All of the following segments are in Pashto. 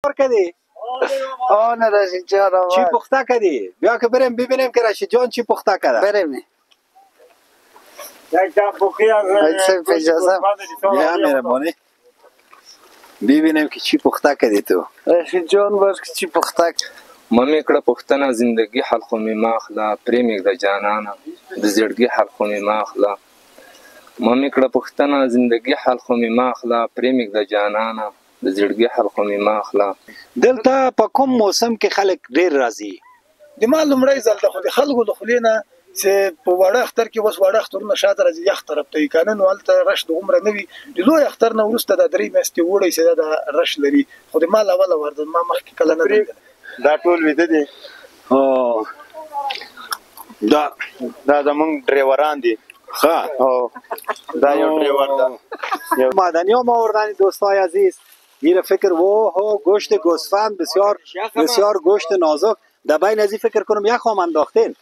کدی آن رشید جان چی پخته کدی؟ بیا که بریم ببینیم که رشید جان چی پخته کرده. بریم یک جمع بخی از بیا مهربانی ببینیم که چی پخته کدی تو. رشید جان باش که چی پخته ما میکړه پښتنه زندگی حلقو می ماخلا پریم د جانانا د زړګي حلقو می ماخلا ما میکړه پښتنه زندگی حلقو می ماخلا پریم د جانانا د زړګي حلقو می ماخلا. دلته په کوم موسم کې خلک ډیر راځي؟ د ما لومړی ځل د خلکو د خولې نه چې په واړه اختر کې اوس واړه اخترونه شاته راځي یخ طرف ته یې که نن هلته رش د عمره نه وي د لوی اختر نه وروسته دا 3 میاشتې اوړی چې دا د رش لري خو د ما له اوله ورته ما مخکې کله نه دی دا ټول ویده دي دا زمونږ ډریوران دي دا یو ډریور ده مادنی ها آوردن دوستای عزیز گیر فکر گوشت گوسفند بسیار گوشت نازک در بین ازی فکر کنم یک هم انداختین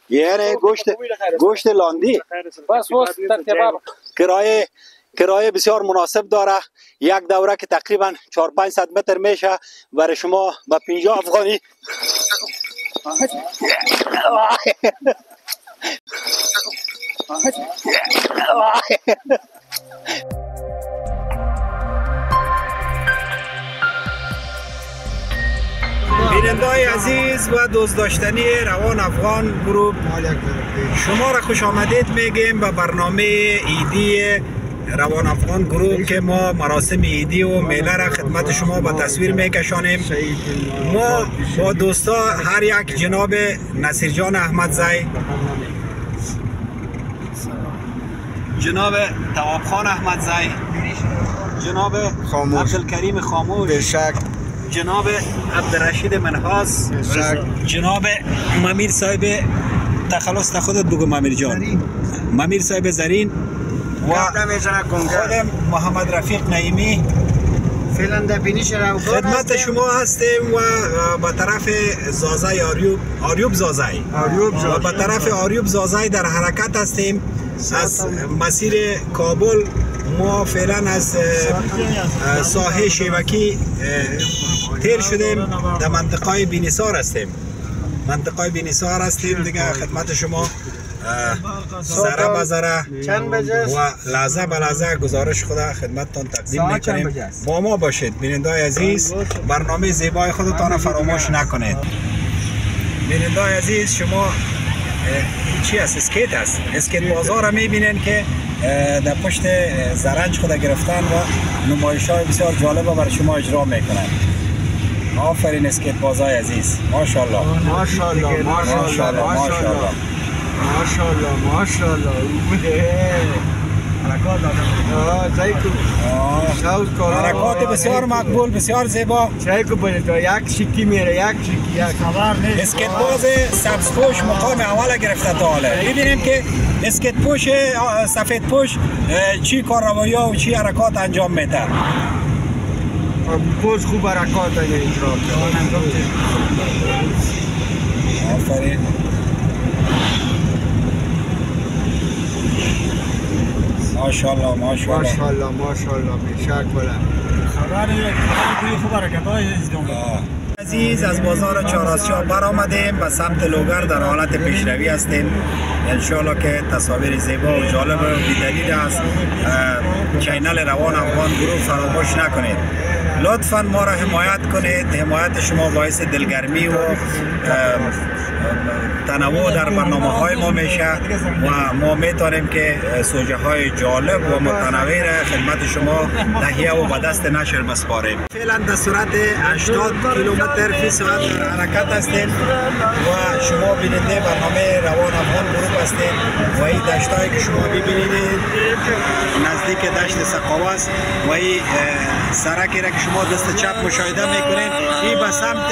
یعنی گوشت لاندی کرایه بسیار مناسب داره یک دوره که تقریبا 400-500 متر میشه برای شما با 50 افغانی بیننده‌های عزیز و دوست داشتنی روان افغان گروپ شما را خوش آمدید میگیم به برنامه ایدی روان افغان گروپ که ما مراسم ایدی و میله را خدمت شما با تصویر میکشانیم. ما با دوستا هر یک جناب نصیر جان احمدزی، جناب تواب خان احمدزی، جناب عبدالکریم خاموش، جناب عبدالرشید منحاس، جناب ممیر صاحب تخلص خودت بگو ممیر جان، ممیر صاحب زرین و خودم محمد رفیق نعیمی خدمت شما هستیم و به طرف زازای آریوب زازای و به طرف آریوب زازای در حرکت هستیم. از مسیر کابل ما فعلا از ساحه شیوکی تیر شدیم در منطقه بینیسار هستیم. دیگه خدمت شما ذره به ذره و لحظه به لحظه گزارش خدا خدمتتان تقدیم میکنیم. با ما باشید بیننده‌های عزیز، برنامه زیبای خودتان فراموش نکنید. بیننده‌های عزیز شما چی هست؟ اسکیت هست. اسکیت بازار را میبینین که در پشت زرنج خود گرفتن و نمایش های بسیار جالب برای شما اجرا میکنن. آفرین اسکیت بازای عزیز، ماشاءالله ماشاءالله ماشاءالله ماشاءالله ماشاءالله حرکات بسیار مقبول، بسیار زیبا. یک شیکی میره، یک شیکی اسکیت باز سبزپوش مقام اول گرفته تا حالا. ببینیم که اسکیت پوش سفید پوش چی کارروایی و چی حرکات انجام میده. پوش خوب حرکات اجرا آفرین. ماشاءالله ماشاءالله ماشاءالله ماشاءالله بیشک بلند خبر خوب حرکت‌های عزیز از بازار چهارآسیا برآمدیم به سمت لوگر در حالت پیشروی هستیم. انشالله که تصاویر زیبا و جالب و بی‌دلیل است. چینل روان افغان گروه فراموش نکنید، لطفا ما را حمایت کنید. حمایت شما باعث دلگرمی و تنوع در برنامه های ما میشه و ما میتونیم که سوژه های جالب و متنوع را خدمت شما تهیه و به دست نشر بسپاریم. فعلا در سرعت 80 کیلومتر فی ساعت حرکت هستیم و شما بیننده برنامه روان افغان گروپ هستید و این دشتایی که شما ببینید نزدیک دشت سقاوه است و این سرکی را که شما دست چپ مشاهده میکنید این به سمت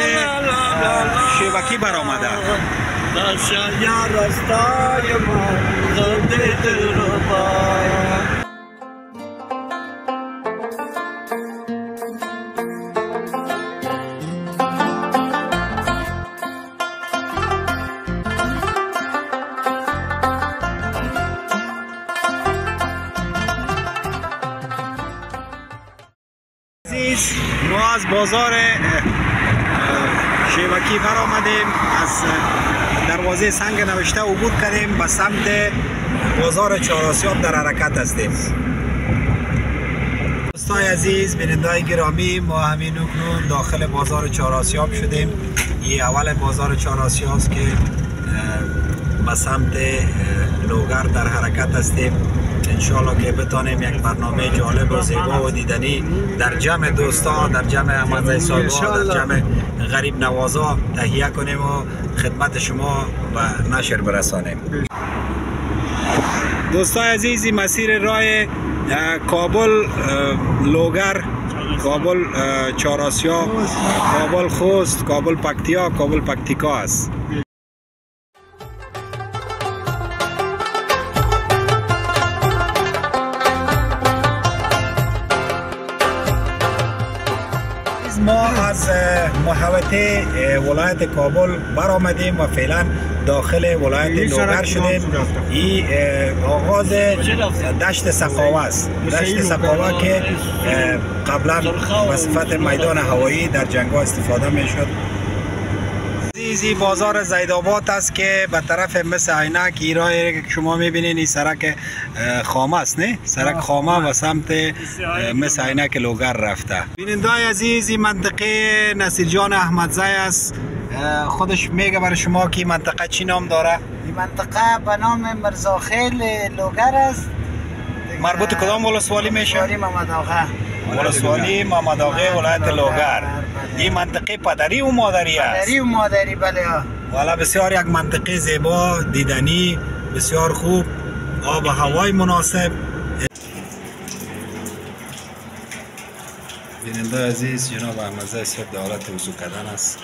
شیوکی برآمده. یا راستای ما زنده دلربا ما از بازار شیوکی بر آمدیم، از دروازه سنگ نوشته عبور کردیم، به سمت بازار چهار آسیاب در حرکت هستیم. دوستان عزیز، بینندگان گرامی، ما همین اکنون داخل بازار چهار آسیاب شدیم. این اول بازار چهار آسیاب است که به سمت لوگر در حرکت هستیم. انشالله که بتانیم یک برنامه جالب و زیبا و دیدنی در جمع دوستان، در جمع همزه صاحبان، در جمع غریب نوازا تهیه کنیم و خدمت شما و نشر برسانیم. دوستان عزیزی، مسیر راه کابل لوگر، کابل چهار آسیاب، کابل خوست، کابل پکتیا، کابل پکتیکا است. ما از محوطه ولایت کابل برآمدیم و فعلا داخل ولایت لوگر شدیم. این آغاز دشت سقاوه است. دشت سقاوه که قبلا به صفت میدان هوایی در جنگ‌ها استفاده میشد. عزیزی، بازار زیدآباد است که به طرف مثل عینک ایرای که شما میبینین این سرک خامه است، نه؟ سرک خامه و سمت مثل عینک لوگر رفته. بینندگان عزیز، این منطقه نصیر جان احمدزی است. خودش میگه برای شما که این منطقه چی نام داره؟ این منطقه به نام مرزاخیل لوگر است. مربوط کدام ولسوالی میشه؟ ولسوالی محمد آقا. ولسوالی محمد آقا ولایت لوگر. این منطقه پدری و مادری است. پدری و مادری، بله. والا بسیار یک منطقه زیبا، دیدنی، بسیار خوب، آب و هوای مناسب. بیننده عزیز، جناب احمدزی صاحب در حالت وضو کردن است.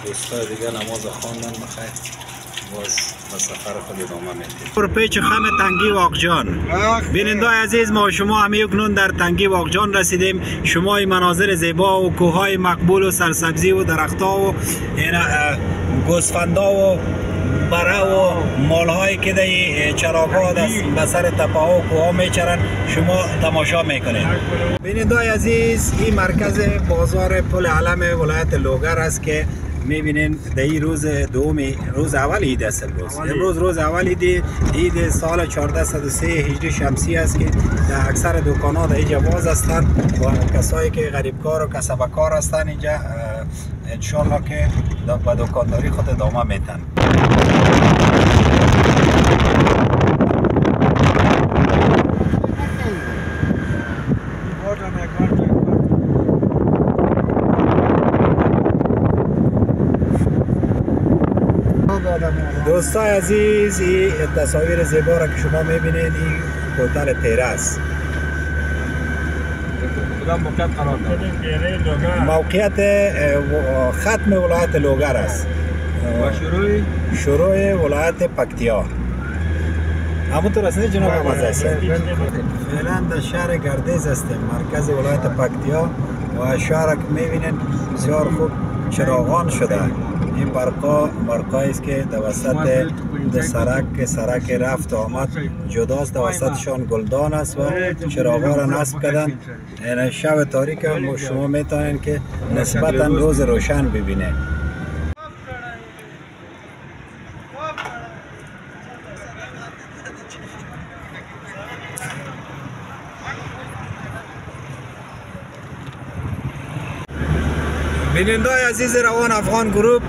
دوستای دیگه نماز خواندن، بخیر باز به سفر خود ادامه میدیم. پر پیچ خم تنگی واقجان. بینندگان عزیز، ما شما همه اکنون در تنگی واقجان رسیدیم. شما این مناظر زیبا و کوههای مقبول و سرسبزی و درختها و گوسفندا و بره و مالهایی که در چراگاه به سر تپه ها و کوه ها میچرن شما تماشا میکنید. بینندگان عزیز، این مرکز بازار پل علم ولایت لوگر است که میبینین در این روز دومی، روز اول عید است. امروز روز اول عید سال 1403 هجری شمسی است که در اکثر دکان‌ها در اینجا باز هستند و کسایی که غریبکار و کسبکار هستند اینجا انشالله که به دکانداری خود ادامه میتن. دوستان عزیز، این تصاویر زیبا را که شما میبینید این هتل تیرس موقعیت ختم ولایت لوگر است و شروع ولایت پکتیا. همونطور است جناب احمدزی صاحب. فعلا در شهر گردیز هستیم، مرکز ولایت پکتیا و شهر که میبینید بسیار خوب چراغان شده. این برقایی است که در وسط سرک رفت و آمد جداست، در وسطشان گلدان است و چراغا را نصب کردن. شب تاریک شما میتونید که نسبتا روز روشن ببینید. بینندگان عزیز روان افغان گروپ،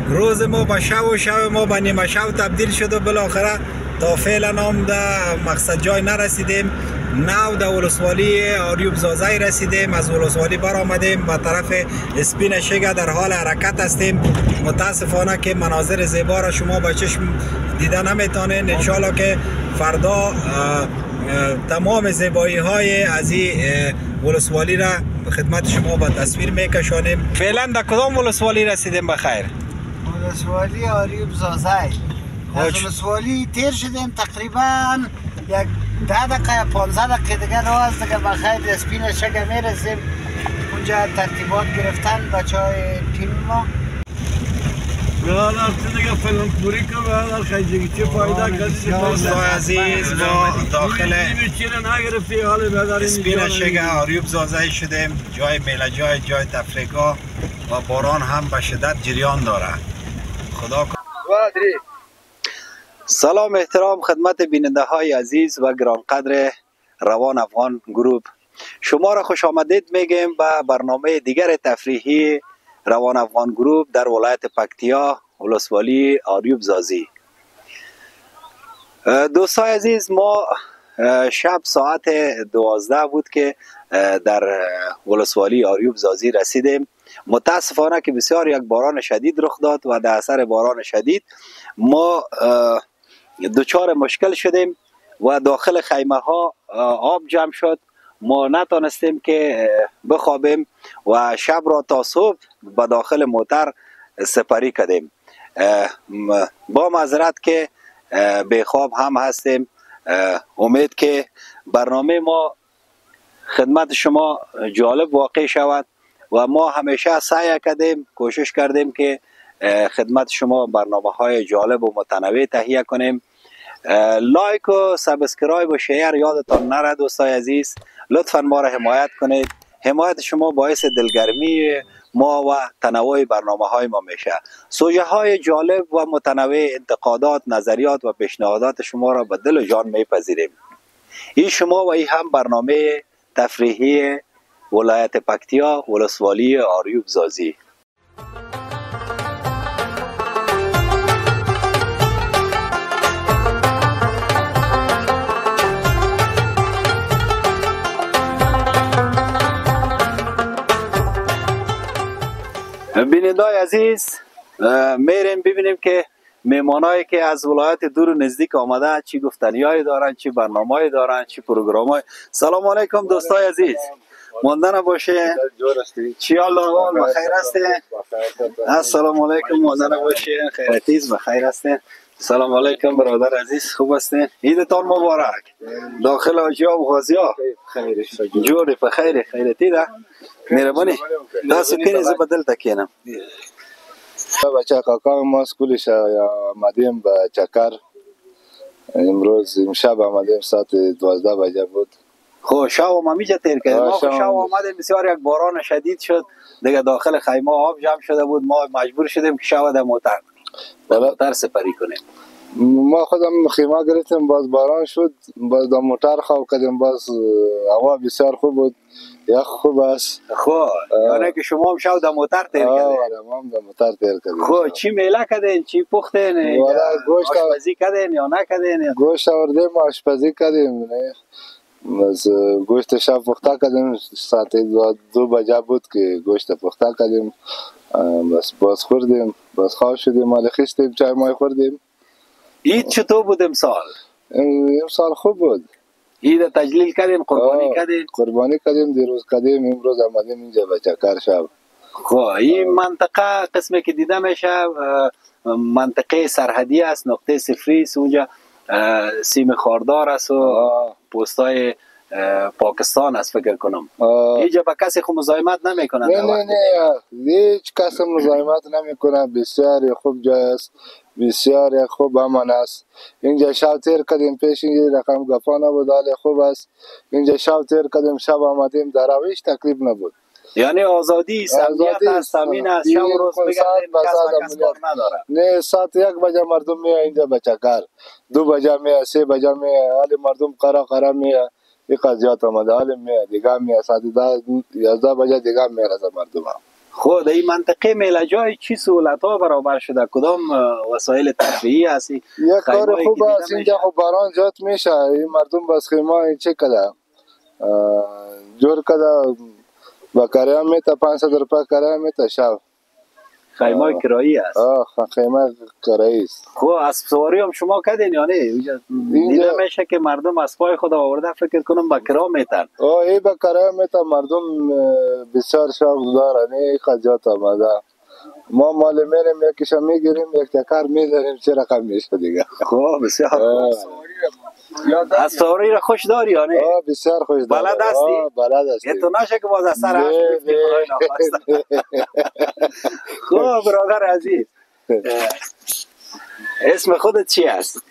روز ما به شب و شب ما به نیمه شب تبدیل شد و بالاخره تا فعلا هم در مقصد جای نرسیدیم. نو در ولسوالی آریوب زازی رسیدیم، از ولسوالی بر آمدیم به طرف اسپین شگه در حال حرکت هستیم. متاسفانه که مناظر زیبا را شما با چشم دیده نمیتونید. انشالله که فردا تمام زیبایی های از این ولسوالی را خدمت شما با تصویر میکشانیم. فعلا در کدام ولسوالی رسیدیم بخیر؟ ولسوالی آریوب زازی. از ولسوالی تیر شدیم تقریبا یک 10 دقیقه 15 دقیقه دیگه راه است دیگه بخیر اسپین شگه میرسیم. اونجا ترتیبات گرفتن بچه های تیم ما. برادر تو دیگه فلان پوری که برادر خیلی چه فایده کردی دوستای عزیز ما داخل چیره نگرفتی حال برادر اسپین شگه آریوب زازه شدیم. جای میله جای تفریقا و باران هم به شدت جریان داره. خدا سلام احترام خدمت بیننده های عزیز و گرانقدر روان افغان گروپ. شما را خوش آمدید میگیم به برنامه دیگر تفریحی روان افغان گروپ در ولایت پکتیا ولسوالی آریوب زازی. دوستای عزیز ما شب ساعت 12 بود که در ولسوالی آریوب زازی رسیدیم. متاسفانه که بسیار یک باران شدید رخ داد و در اثر باران شدید ما دچار مشکل شدیم و داخل خیمه ها آب جمع شد. ما نتانستیم که بخوابیم و شب را تا صبح به داخل موتر سپری کردیم. با معذرت که به خواب هم هستیم. امید که برنامه ما خدمت شما جالب واقع شود و ما همیشه سعی کردیم، کوشش کردیم که خدمت شما برنامه های جالب و متنوع تهیه کنیم. لایک و سابسکرایب و شیر یادتان نره دوستای عزیز. لطفا ما را حمایت کنید. حمایت شما باعث دلگرمی ما و تنوع برنامه های ما میشه. سوژه های جالب و متنوع، انتقادات، نظریات و پیشنهادات شما را به دل و جان میپذیریم. این شما و این هم برنامه تفریحی ولایت پکتیا ولسوالی آریوب زازی. بینندای عزیز میریم ببینیم که مهمانایی که از ولایت دور و نزدیک آمده چی گفتنیایی دارن، چی برنامه‌ای دارن، چی پروگرامای. سلام علیکم دوستای عزیز. ماندن باشه. چی حال احوال؟ بخیر هستین؟ السلام علیکم. ماندن باشه. خیرتیز بخیر هستین؟ سلام علیکم برادر عزیز، خوب هستین؟ عیدتان مبارک. داخل حاجی‌ها و غازی‌ها جوری بخیر. خیرتی ده مهربانی. تاسو کنی زه بدل تکینم. بچه کاکا ما سکولش آمدیم به چکر. امروز امشب آمدیم ساعت 12 بجه بود. خب شب ما میجا تیر کردیم. ما شب آمدیم بسیار یک باران شدید شد دیگه، داخل خیمه آب جمع شده بود. ما مجبور شدیم که شب در موتر سپری کنیم. ما خودم خیمه گرفتیم، باز باران شد، باز در موتر خواب کردیم. باز هوا بسیار خوب بود، یخ خوب است. خب یعنی که شما هم شب در موتر تیر کردین؟ ما هم در موتر تیر کردیم. خب چی میله کردین؟ چی پختین؟ آشپزی کردین یا نکردین؟ گوشت آوردیم آشپزی کردیم. بس گوشت شب پخته کردیم. ساعت 2 بجه بود که گوشت پخته کردیم. بس باز خوردیم، باز خواب شدیم، مال خیستیم، چای مای خوردیم. عید چطور بود امسال؟ امسال خوب بود. عید تجلیل کردین؟ قربانی کردین؟ قربانی کردیم، دیروز کردیم، امروز آمدیم اینجا به چکر شب. خب این منطقه قسمی که دیده میشه منطقه سرحدی است، نقطه صفری است. اونجا سیم خاردار است و پستای پاکستان است فکر کنم. اینجا با کسی خود مزاحمت نمیکنند؟ نه هیچ کس مزاحمت نمیکنه. بسیار خوب جای است، بسیار خوب امان است. اینجا شب تیر کردیم، پیش اینجا رقم گفا نبود، حال خوب است. اینجا شب تیر کردیم، شب آمدیم، در رویش تکلیف نبود. یعنی آزادی سمیت است، امین است، شب و روز بگردیم کس کار نداره. نه ساعت 1 بجه مردم میاد اینجا به چکر، 2 بجه میاد، 3 بجه میاد، حال مردم قرا میاد. این قضیات آمده، حال میاد دیگه میاد، ساعت 11 بجه دیگه میاد از مردم. خود این منطقه میله جای چی سهولت ها برابر شده؟ کدام وسایل تفریحی هستی؟ یک کار خوب است اینجا. خب باران جات میشه، این مردم بس خیمه این چه کده جور کده با کرایه میته 500 روپیه کرایه میته شب. خیمه کرایی است؟ خیمه کرایی است. خب اسب سواری هم شما کردین یا نه؟ دیده میشه که مردم اسبای خود آورده فکر کنم با کرا میتن. ای با کرایه میتن، مردم بسیار شوق دارن. این خجالت آمده. ما مال میریم یکیشو میگیریم، یک چکر میذاریم، چه رقم میشه دیگه. خب بسیار خوب. از سواری را خوش داری یا نه؟ بسیار خوش داری. بلد هستی؟ بلد هستی. تو نشه که باز از سر هشت بفتی خدای ناخواسته. خب برادر عزیز، اسم خودت چی است؟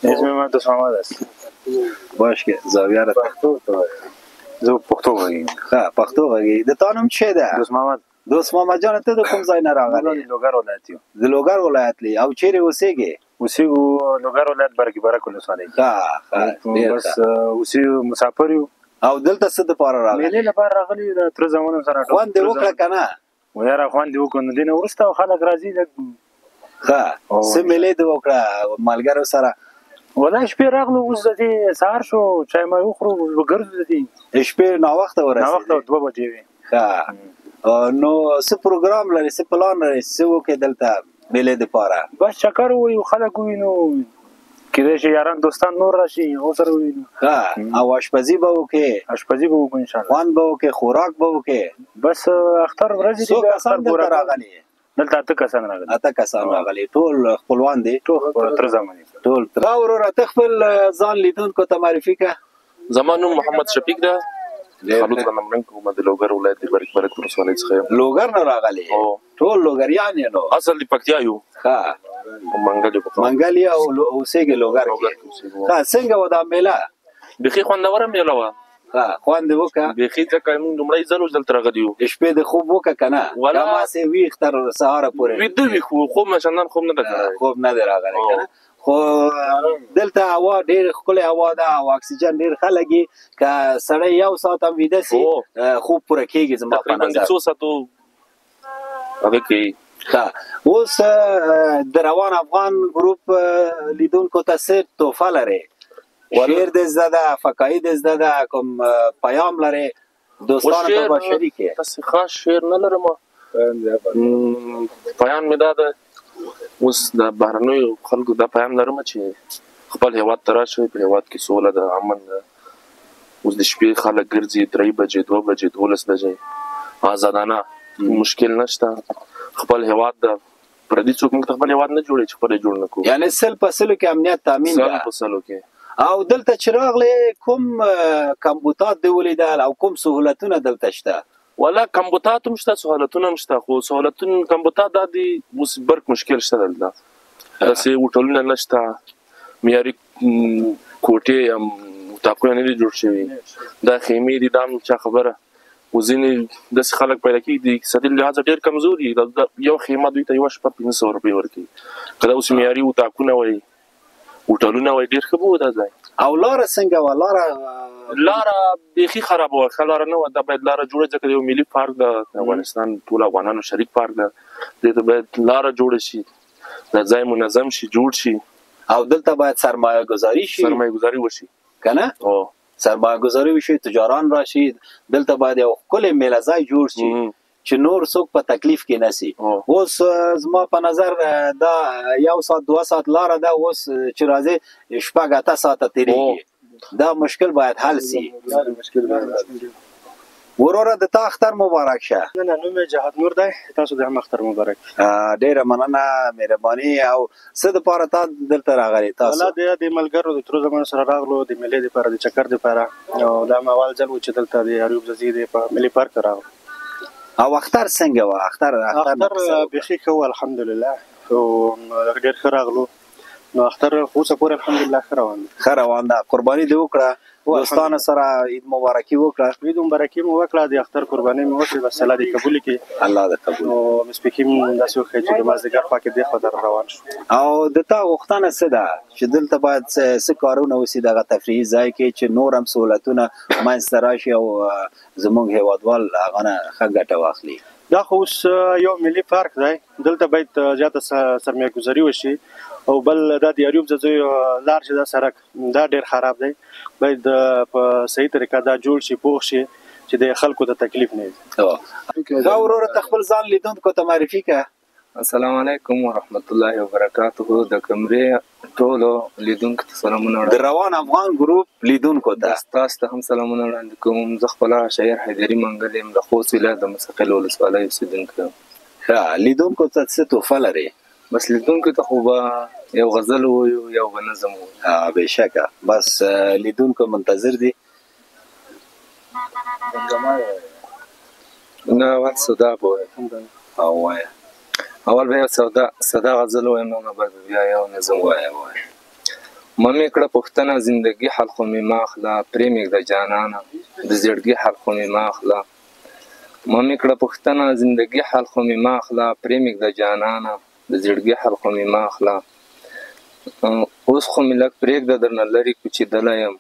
اسم من دوست محمد است. باش که زاویه را زه پښتو غږیږم. ښه پښتو غږیږي. د تا نوم چی ده؟ دوست محمد. دوست محمد جان ته د کوم ځای نه راغلی؟ د لوګر ولایت یو. د لوګر ولایت لی. او چیرې اوسېږې؟ اوسېږو لوګر ولایت برکي برک ولسوالۍ کې. ښه ډېر بس اوسېږو مسافر یو. او دلته څه دپاره راغلی؟ مېلې لپاره راغلي یو. د تره زامنو سره خوند دې وکړه که نه؟ یاره خوند دې وکړو. نو دې نه وروسته خلک راځي لږ. ښه څه مېلې دې وکړه ملګرو سره؟ والله شپې راغلو. اوس د دې سهار شو چای مای وخورو وګرځو. د دې شپې ناوخته ورسېدې؟ ناوخته 2 بجې وې. ښه نو څه پروګرام لري څه پلان لري څه وکړې دلته مېلې دپاره؟ بس چکر ووایو خلک ووینو کېدای شي یاران دوستان نور راشي هغو سره ووینو. ښه او اشپزي به وکړې؟ اشپزي به وکړو انشاءالله. خوند به وکړې خوراک به وکړې؟ بس اختر ورځې دي. څو کسان دلته راغلي؟ دلته 8 کسان راغلي. 8 کسان راغلي. ټول خپلوان دي؟ ټول تر زماني. ټول تر. وروره ته خپل ځان لیدونکو ته معرفي کړه. زما نوم محمد شفیق ده. خالد غنم رنګ کوم د لوګر ولایت د برک برک ولسوالۍ څخه یم. لوګر نه راغلي؟ ټول لوګریان یې نو؟ اصل د پکتیا یو. ښه منګل په منګل یې او اوسېږې لوګر کې. ښه څنګه وه دا میله؟ بیخي خوندوره میله وه. ښه خوند یې وکړه؟ بیخي ځکه موږ لومړی ځل اوس دلته راغلي یو. شپې د خوب وکړه که نه؟ هماسې ویښ تر سهاره پورې؟ ویده وي خو خوب مې چندان خوب نه ده کړی. خوب نه دی راغلی که نه؟ خو دلته هوا ډېر ښکلې هوا ده او اکسیجن ډېر ښه لګي. که سړی یو ساعت هم ویده سي خوب پوره کېږي زما په تقریبا نظر. د 2 ساعتو هغه کوي. ښه اوس د روان افغان ګروپ لیدونکو ته څه تحفه لرې؟ شعر دې زده ده فکایي دې زده ده کوم پیام لرې دوستانو ته به شریک یې؟ داسې خاص شعر نه لرم. پیام مې دا ده اوس د بهرنیو خلکو دا پیام لرم چې خپل هیواد ته راشئ. په هیواد کې سوله ده امن ده. اوس د شپې خلک ګرځي 3 بجې 2 بجې 12 بجې آزادانه مشکل نشته. خپل هیواد ده پردي څوک موږ ته خپل هیواد نه جوړوي چې خپل یې جوړ نه کړو. یعنې 100% کې امنیت تامین ده. 100% کې. او دلته چې راغلې کوم کمبوتات دې ولیدل او کوم سهولتونه دلته شته؟ ولا کمبوتات هم شته سهولتونه هم شته. خو سهولتونه کمبوتات دا دي اوس برق مشکل شته دلته. داسې هوټلونه نشته. معیاري کوټې هم اتاقونه نه دي جوړ شوي. دا خیمې دي دا هم چا خبره. خو ځینې داسې خلک پیدا کېږي د اقتصادي لحاظه ډېر کمزور دي. یو خیمه دوی ته یوه شپه 500 روپۍ ورکوي. که دا اوس معیاري اتاقونه وای هوټلونه وای ډېر ښه به و دا ځای. او لاره څنګه وه؟ لاره بیخي خرابه وه. ښه لاره نه وه. دا باید لاره جوړه ځکه د یو ملي پارک ده د افغانستان ټول افغانانو شریک پارک ده. دې ته باید لاره جوړه شي. دا ځای منظم شي جوړ شي. او دلته باید سرمایه گذاري شي. سرمایه گذاري وشي که نه؟ سرمایه گذاري وشي تجاران راشي. دلته باید یو ښکلی میله ځای جوړ شي چې نور څوک په تکلیف کې نسی. اوس زما په نظر دا 1 ساعت 2 ساعت لاره ده. اوس چې راځي 7-8 ساعته تېرېږي. دا مشکل باید حل سي. وروره د تا اختر مبارک شه. نه نوم یې جهاد نور دی. تاسو د هم اختر مبارک. ډېره مننه مهرباني. او څه دپاره تا دلته راغلي تاسو؟ والله د ملګرو د ترو زمانو سره راغلو د مېلې دپاره د چکر دپاره. او دا مې اول ځل و چې دلته د ایوب ځاځي د په ملي پارک ته راغلو. او اختر څنګه وه؟ اختر بیخي ښه و الحمدلله. ډېر ښه راغلو. نو اختر خو اوسه پورې الحمدلله ښه روان دی. ښه روان ده. قرباني دې وکړه دوستانو سره عید مبارکي وکړه. عید مبارکي مو وکړه. د اختر قرباني مې وکړې. بس الله دې قبول کړي. الله دې قبول. نو مسپیکي مې داسې وکړې چې د مازدیګر خوا کې دې خوا ته روان شو. او د تا غوښتنه څه ده چې دلته باید څه کارونه وسي دغه تفریحي ځای کې چې نور هم سهولتونه منځته راشي او زموږ هیوادوال هغه نه ښه ګټه واخلي؟ دا خو اوس یو ملي پارک دی. دلته باید زیاته سرمایه ګذاري وشي. او بل دا د ایوب ځاځي لار چې دا سړک دا ډېر خراب دی. باید په صحیح طریقه دا جوړ شي پوخ شي چې د خلکو ته تکلیف نه وي. دا وروره ته خپل ځان لیدونکو ته معرفي کړه. السلام علیکم ورحمت الله وبرکاته. د کمرې ټولو لیدونکو ته سلامونه د روان افغان ګروپ لیدونکو ته تاسو ته هم سلامونه وړاندې کوم. زه خپله شاعر حیدري منګل یم د خوست ولایت د مسقل ولسوالۍ اوسېدونکی یم. ښه لیدونکو ته څه تحفه لرې؟ بس لیدونکو ته خو به یو غزل ووایو یو به نظم ووایو. بېشکه بس لیدونکو منتظر دي. نه ول صدا به وایه او وایه اول به ساده غزل وایم نو بعد بیا یو نظم وایم. مې کړه پوښتنه زندگی حل خو مې ماخله پرې مېږده جانانه د زړګي حل خو مې ماخله. مې کړه پوښتنه زندگی حل خو مې ماخله پرې مېږده جانانه د زړګي حل خو مې ماخله. اوس خو مې لږ پرېږده درنه لرې کوچېدلی یم.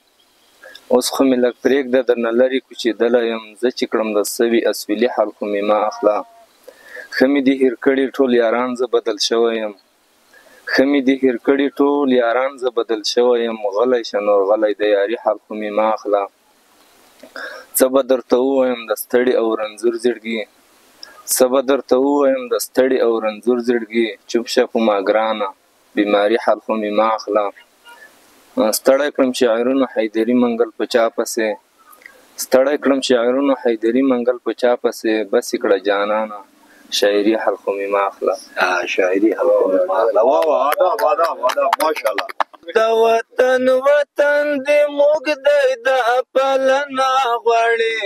اوس خو مې لږ پرېږده درنه لرې کوچېدلی یم. زه چې کړم د سوي اسویلي حل خو مې ماخله. ښه مې دي هېر کړي ټول یاران زه بدل شوی یم. ښه مې دي هېر کړي ټول یاران زه بدل شوی یم. غلی شه نور غلی د یاري حل خو مې ماخله. څه به درته ووایم د ستړي او رنځور زړګي. څه به درته ووایم د ستړي او رنځور زړګي. چوپ شه په ما ګرانه بیماري حل خو مې ماخله. ستړی کړم شاعرونو حیدري منګل په چا پسې. ستړی کړم شاعرونو حیدري منګل په چا پسې. بس یې کړه جانانه شاعري حل خو مې ماخله. شاعري حل خو مې ماخله. واه واه آداب آداب آداب ماشاءالله. د وطن دې موږ دی د پالنا غواړي.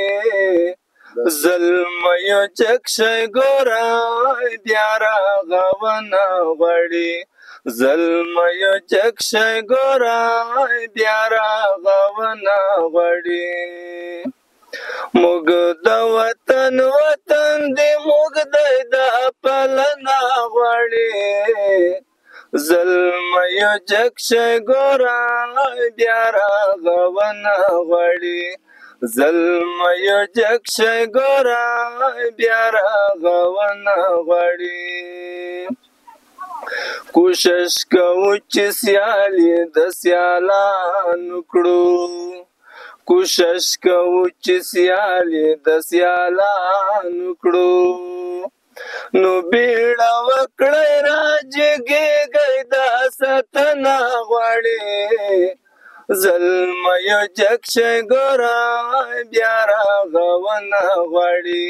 زلمیو چک شی ګوره بیا رغونه غواړي. زلمیو چک شی ګوره بیا رغونه غواړي. موږ د وطن دې موږ دی د پالنا غواړي. زلمیو چک شی ګوره بیا رغونه غواړي. زلمیو چک شی ګوره بیا رغونه غواړي. کوشش کوو چې سیالي د سیالانو کړو. کوشش کوو چې سیالي د سیالانو کړو. نو بیړه وکړئ راجګېږئ دا ساتنه غواړي. زلمیو چک شی ګوره بیا رغونه غواړي.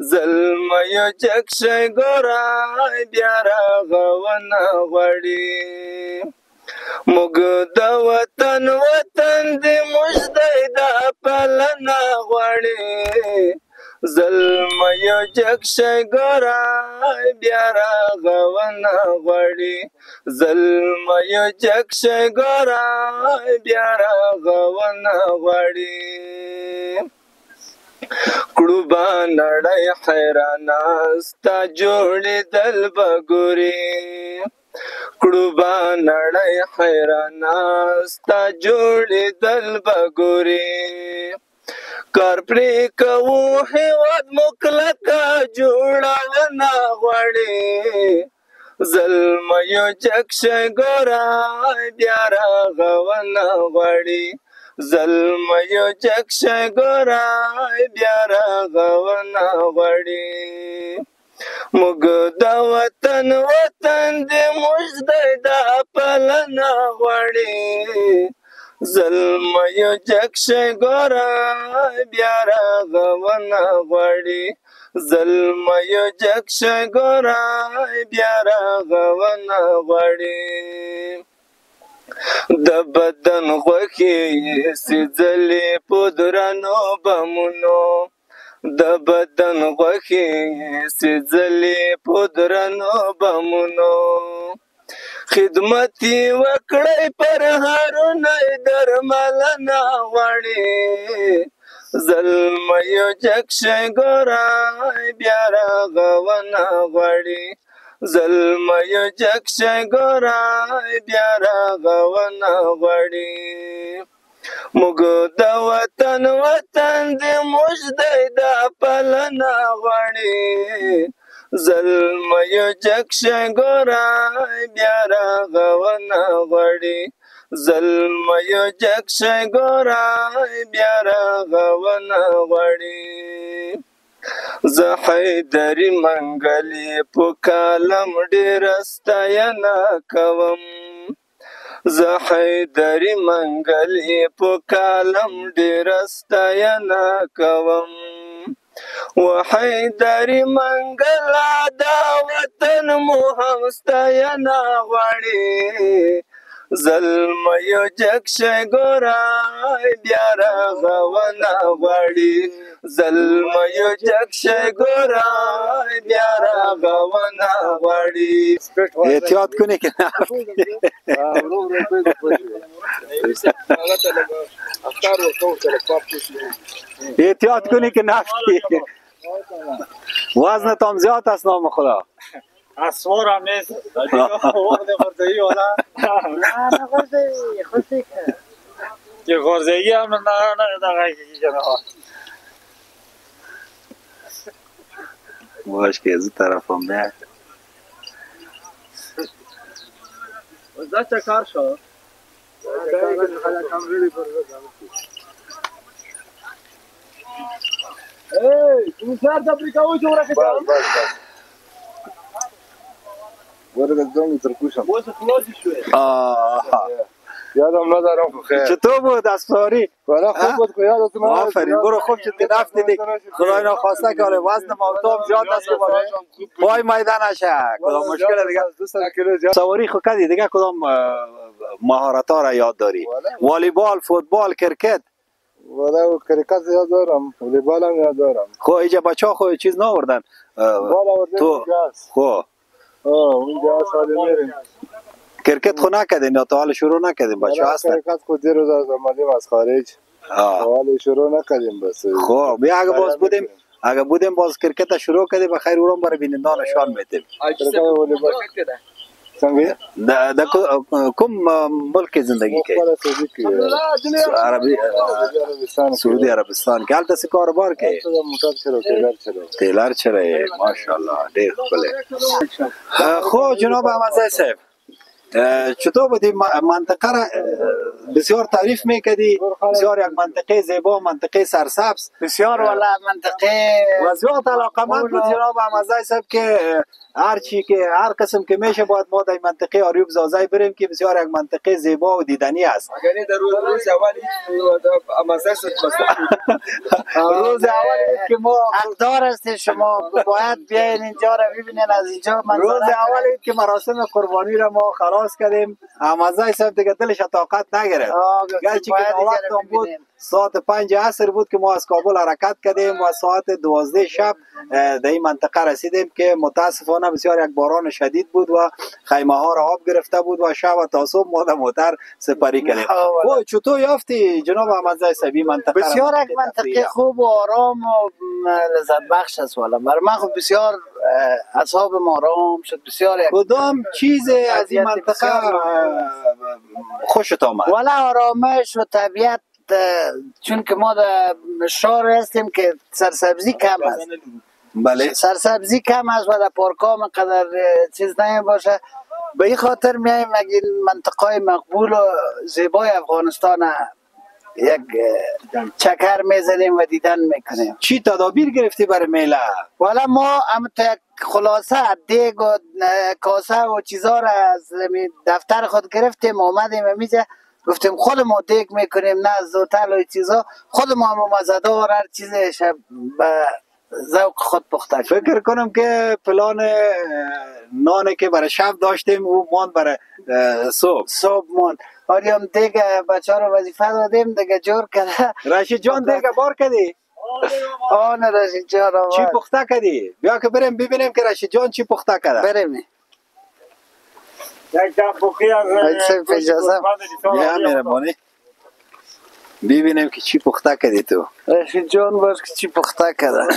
زلمیو چک شی ګوره بیا رغونه غواړي. موږ د وطن دې موږ دی د پالنا غواړي. زلمیو چک شی ګوره بیا رغونه غواړي. زلمیو چک شی ګوره بیا رغونه غواړي. کړو به نړۍ حیرانه ستا جوړېدل به ګورې. کړو به نړۍ حیرانه ستا جوړېدل به ګورې. کار پرې کوو هېواد مو کلکه جوړونه غواړي. زلمیو چک شی ګوره بیا رغونه غواړي. زلمیو چک شی ګوره بیا رغونه غواړي. موږ د وطن دې موږ دی د پالنا غواړي. زلمیو چک شی ګوره بیا رغونه غواړي. زلمیو چک شی ګوره بیا رغونه غواړي. د بدن غوښې سېځلې په درنو بمونو. د بدن غوښې سېځلې په درنو بمونو. خدمت یې وکړئ پر هارونه درملنه غواړي. زلمیو چک شی ګوره بیا رغونه غواړي. زلمیو چک شی ګوره بیا رغونه غواړي. موږ د وطن دې موږ دی د پالنا غواړي. زلمیو چک شی ګوره بیا رغونه غواړي. زلمیو چک شی ګوره بیا رغونه غواړي. زه حیدري منګلې په کالم ډېره ستاینه کوم. زه حیدري منګلې په کالم ډېره ستاینه کوم. و حیدري منګله دا وطن مو هم ستاینه غواړي. زلمیو جکشه گورای بیا رغونه غواړي زلمیو جکشه گورای بیا رغونه غواړي احتیاط کنی که احتیاط کنی که نفتی وزن تام زیاد است نام خدا اسوار هم نیست وقت غرزهی والا نه غرزهی خوشی که غرزهی هم نه دقیقی کنه باش که از طرف هم نه وزا چکار شد ای تو سر دبریکاوی جوره که جان ورگه زنگ ترکوشم واسه خلاصی شوی یادم ندارم خیر چطور بود اسفاری؟ برای خوب بود که یادتون آفرین برو خوب شد که نفت دیدی خدای ناخواسته که وزن ماوتام زیاد است که پای میدان نشه کدام مشکل دیگه سواری خود کردی دیگه کدام مهارت ها را یاد داری والیبال فوتبال کرکت ولی کرکت یاد دارم والیبال هم یاد دارم خب اینجا بچه ها خود چیز ناوردن تو خب اونجا سالی میریم کرکت خود نکردین یا تا حال شروع نکردین بچه ها هستن کرکت خود دیر روز از آمدیم از خارج حال شروع نکردیم بس خب بیا اگه باز بودیم اگه بودیم باز کرکت شروع کردیم بخیر اورم برای بینندان نشان میدیم کرکت والیبال څنګه د کوم ملک زندگی کوي عربي سعودي عربستان کې هلته څه کاروبار کوي تیلر چلوي ماشاءالله ډېر ښکلی خو جناب احمدزی صاحب چطور بودی منطقه را بسیار تعریف میکردی بسیار یک منطقه زیبا منطقه سرسبز بسیار والا منطقه وضعیت علاقمند بود جناب احمدزی صاحب که هر چی که هر قسم که میشه باید ما در منطقه آریوب زازای بریم که بسیار یک منطقه زیبا و دیدنی است یعنی در روز اولی احمدزی صاحب روز اولی که ما حقدار است شما باید بیاین اینجا را ببینین از اینجا روز اولی که مراسم قربانی را ما خلاص کردیم احمدزی صاحب دیگه دلش طاقت نگرفت گرچه که وقت بود ساعت 5 عصر بود که ما از کابل حرکت کردیم و ساعت 12 شب در این منطقه رسیدیم که متاسفانه بسیار یک باران شدید بود و خیمه ها را آب گرفته بود و شب و تا صبح ما در موتر سپری کردیم. خب چطور یافتی جناب احمدزی صاحب منطقه؟ بسیار یک منطقه خوب و آرام و لذت بخش است والا. برای من خب بسیار اعصابم آرام شد. بسیار کدام چیز از این منطقه خوشت آمد؟ والا آرامش و طبیعت، چون که ما در شهر هستیم که سرسبزی کم است. بله سرسبزی کم است و در پارکام قدر چیز نمی باشه. به این خاطر میایم اگه منطقه مقبول و زیبای افغانستان یک چکر میزنیم و دیدن میکنیم. چی تدابیر گرفتی برای میله؟ والا ما هم خلاصه دیگ و کاسه و چیزا را از دفتر خود گرفتیم آمدیم میزه گفتیم خود ما دیگ میکنیم نه زوتل و چیزا خود ما مزدار هر چیز شب به ذوق خود پخته. فکر کنم که پلان نانی که برای شب داشتیم او مان برای صبح مان آریم دیگه بچه ها رو وظیفه دادیم دیگه جور کرده. رشید جان دیگه بار کردی؟ آن رشید جان چی پخته کردی؟ بیا که بریم ببینیم که رشید جان چی پخته کرده. بریم یک دفعه از اجازه بیا مهربانی ببینیم که چی پخته کردی تو. رشید جان باش که چی پخته کرده.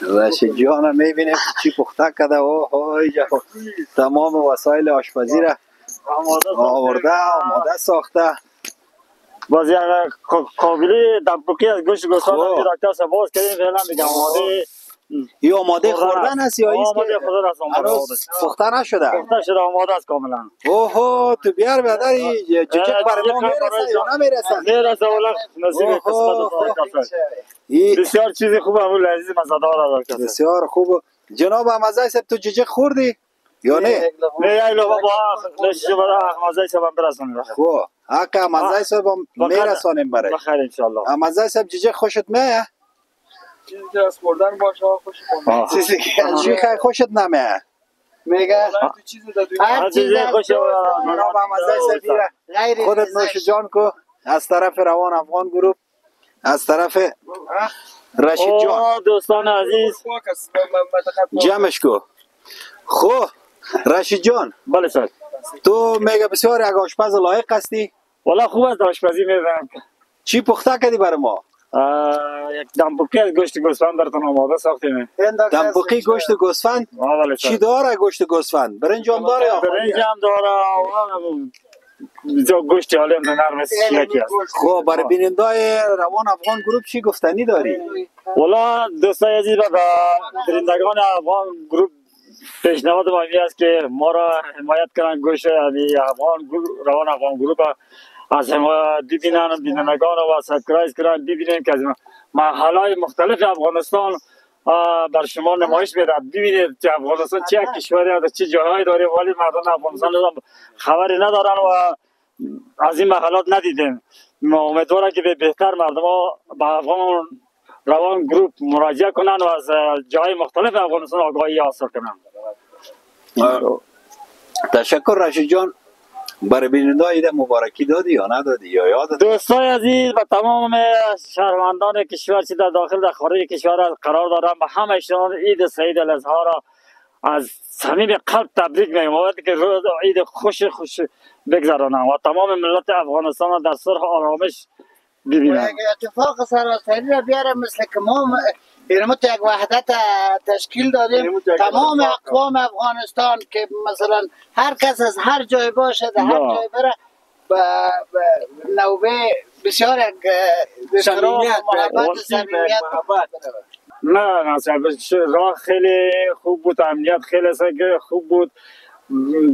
رشید جان میبینیم چی پخته کرده. تمام وسایل آشپزی را آورده آماده ساخته. باز یک قابلی دبوکی از گوشت گوسفند دکتر صاحب باز کردیم فعلا دیگه آماده. این آماده خوردن است یا ایست آماده خوردن است؟ آماده پخته نشده؟ پخته شده آماده است کاملا. اوه تو بیار بیادری جیجک برای ما میرسه یا نمیرسه؟ میرسه اولا نصیب قسمت بسیار چیزی خوب همون لذیذ مزدار است. بسیار خوب. جناب احمدزی صاحب تو جیجک خوردی یا نه؟ نه یک لقمه با نشیشه برای احمدزی صاحب برسونیم. خب حق احمدزی صاحب میرسونیم برای. بخیر انشالله. احمدزی صاحب جیجک خوشت میه؟ چیزی که از خوردن باشه خوشت میاد. چیزی که از خوشت نمیه. میگه هر چیز از جناب احمدزی سفیر غیر خودت نوش جان کو از طرف روان افغان گروپ، از طرف رشید جان دوستان عزیز جمعش کو. خب رشید جان، بله سر، تو میگه بسیار یک آشپز لایق هستی. والا خوب است آشپزی می‌کنم. چی پخته کردی برای ما؟ یک دمپختی از گوشت گوسفند براتون آماده ساختیم. دمپختی گوشت گوسفند؟ بله سر. چی داره گوشت گوسفند؟ برنج هم داره یا برنج هم داره، گوشت حالی هم نرم است، شیکی است. خب برای بینندای روان افغان گروپ چی گفتنی داری؟ والا دوستای عزیز، به درندگان افغان گروپ پیشنهاد ما این است که ما را حمایت کنند، گوشت روان افغان گروپ از ببینن، بینندگان و سابسکرایب کنند، ببینیم که از محلهای مختلف افغانستان بر شما نمایش میدهد. ببینید که افغانستان چه کشوری است، چه جاهایی داره، ولی مردم افغانستان خبری ندارن و از این محلات ندیدیم. ما امیدوارم که به بهتر مردم ها به افغان روان گروپ مراجعه کنند و از جای مختلف افغانستان آگاهی حاصل کنند. تشکر رشید جان. برای بیننده ایده مبارکی دادی یا ندادی یا یاد؟ دوستای عزیز، به تمام شهروندان کشور چه در داخل در خارج کشور قرار دارم، به همه ایشان عید سعید الاضحی را از صمیم قلب تبریک میگم که روز عید خوش بگذرانم و تمام ملت افغانستان را در صلح و آرامش ببینم. اتفاق سراسری را بیاره، مثل که ما ایرمت یک وحدت تشکیل دادیم، تمام اقوام افغانستان که مثلا هر کس از هر جای باشه در هر جای بره نوبه بسیار احترام و محبت صمیمیت. نه راه خیلی خوب بود، امنیت خیلی خوب بود،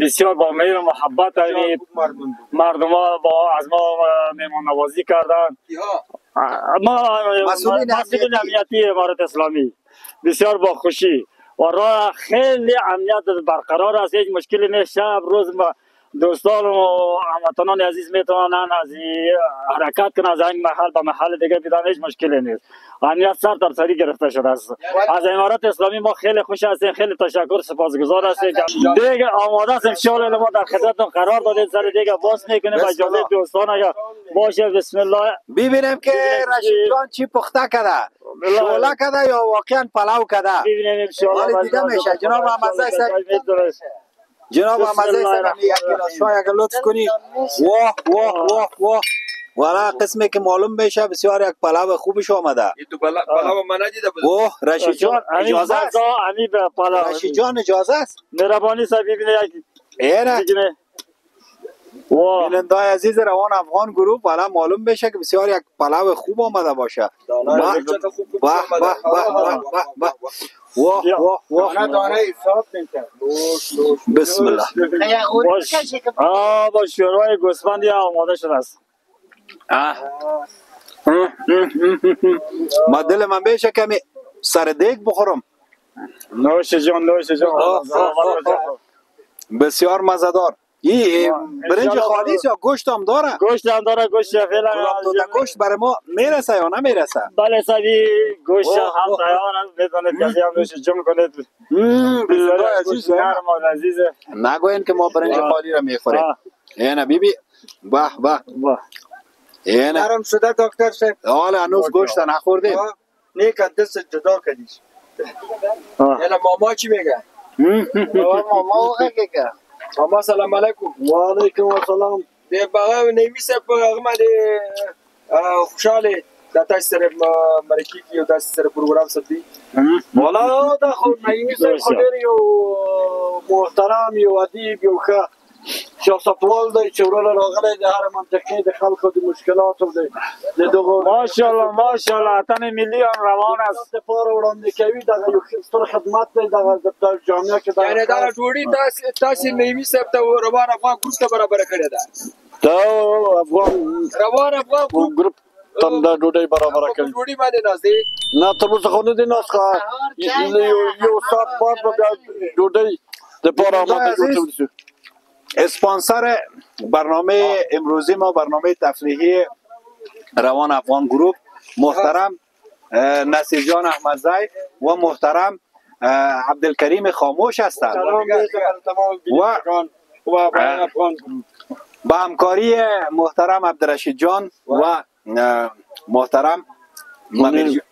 بسیار با مهر و محبت مردم ها با از ما مهمان نوازی کردن. ما مسئولین امنیتی امارت اسلامی بسیار با خوشی و راه خیلی امنیت برقرار است، هیچ مشکلی نیست. شب روز دوستان و هموطنان عزیز میتونن از حرکت کنن از این محل به محل دیگه بدن، هیچ مشکلی نیست. امنیت سر تا سری گرفته شده است. از امارت اسلامی ما خیلی خوش هستیم، خیلی تشکر، سپاسگزار هستیم. دیگه آماده هستیم، ان شاء الله ما در خدمتتون قرار دادیم، سر دیگه باز میکنیم. اجازه دوستان اگه باشه بسم الله ببینیم که رشید جان چی پخته کرده، شوله کرده یا واقعا پلاو کرده. ببینیم ان شاء الله دیگه میشه. جناب احمدزی جناب احمدزی یک گلاس چای اگر لطف کنی. واه واه واه واه، والا قسمی که معلوم بشه بسیار یک پلاو خوبش آمده. تو پلاو من ندیده بود. اوه رشید جان اجازه است؟ رشید جان اجازه است؟ مهربانی صاحب ببینید ایره بینندای عزیز روان افغان گروپ، والا معلوم بشه که بسیار یک پلاو خوب آمده باشه. واه واه واه بسم الله. با شورای گوسفندی آماده شده است. ما دل من بشه کمی سر دیگ بخورم. نوش جان نوش جان. بسیار مزه‌دار. این برنج خالیست یا گوشت هم داره؟ گوشت هم داره. گوشت فعلا گوشت برای ما میرسه یا نمیرسه؟ بله صاحبی گوشت هم تیار است، میتونید کسی هم نوش جان کنید. بسیار عزیز نرم و عزیزه. نگوین که ما برنج خالی را میخوریم. اینا بیبی به به به اینا نرم شده دکتر صاحب. حالا هنوز گوشت نخوردیم. نیک دست جدا کردیش. یعنی ماما چی میگه؟ ماما که ماما سلام علیکم. و علیکم السلام. به باغ نیمی سپ اغمد خوشاله د تاسو سره مرکه کیو د سره پروګرام سپی. والا دا خو نیمی سپ خو یو محترم یو ادیب یو ښه سیاستوال دی چې ورله راغلی د هر منطقې د خلکو د مشکلاتو د دغه ماشاءالله ماشاءالله اتن ملی روان است لپاره وړاندې کوي. دغه یو ستر خدمت دی دغه د جامعه کې. یعنی دا ډوډۍ تاسو نیمی سپ ته روان افغان ګروپ ته برابر کړی ده. دا روان افغان ګروپ تم دا ډوډۍ برابر کړي. ډوډۍ باندې ناز دی نه تر اوسه خو نه دی ناز یو ساعت بعد به ډوډۍ د پاره آماده کوي. اسپانسر برنامه امروزی ما برنامه تفریحی روان افغان گروپ محترم نصیر جان احمدزی و محترم عبدالکریم خاموش هستند و با همکاری محترم عبدالرشید جان و محترم منیر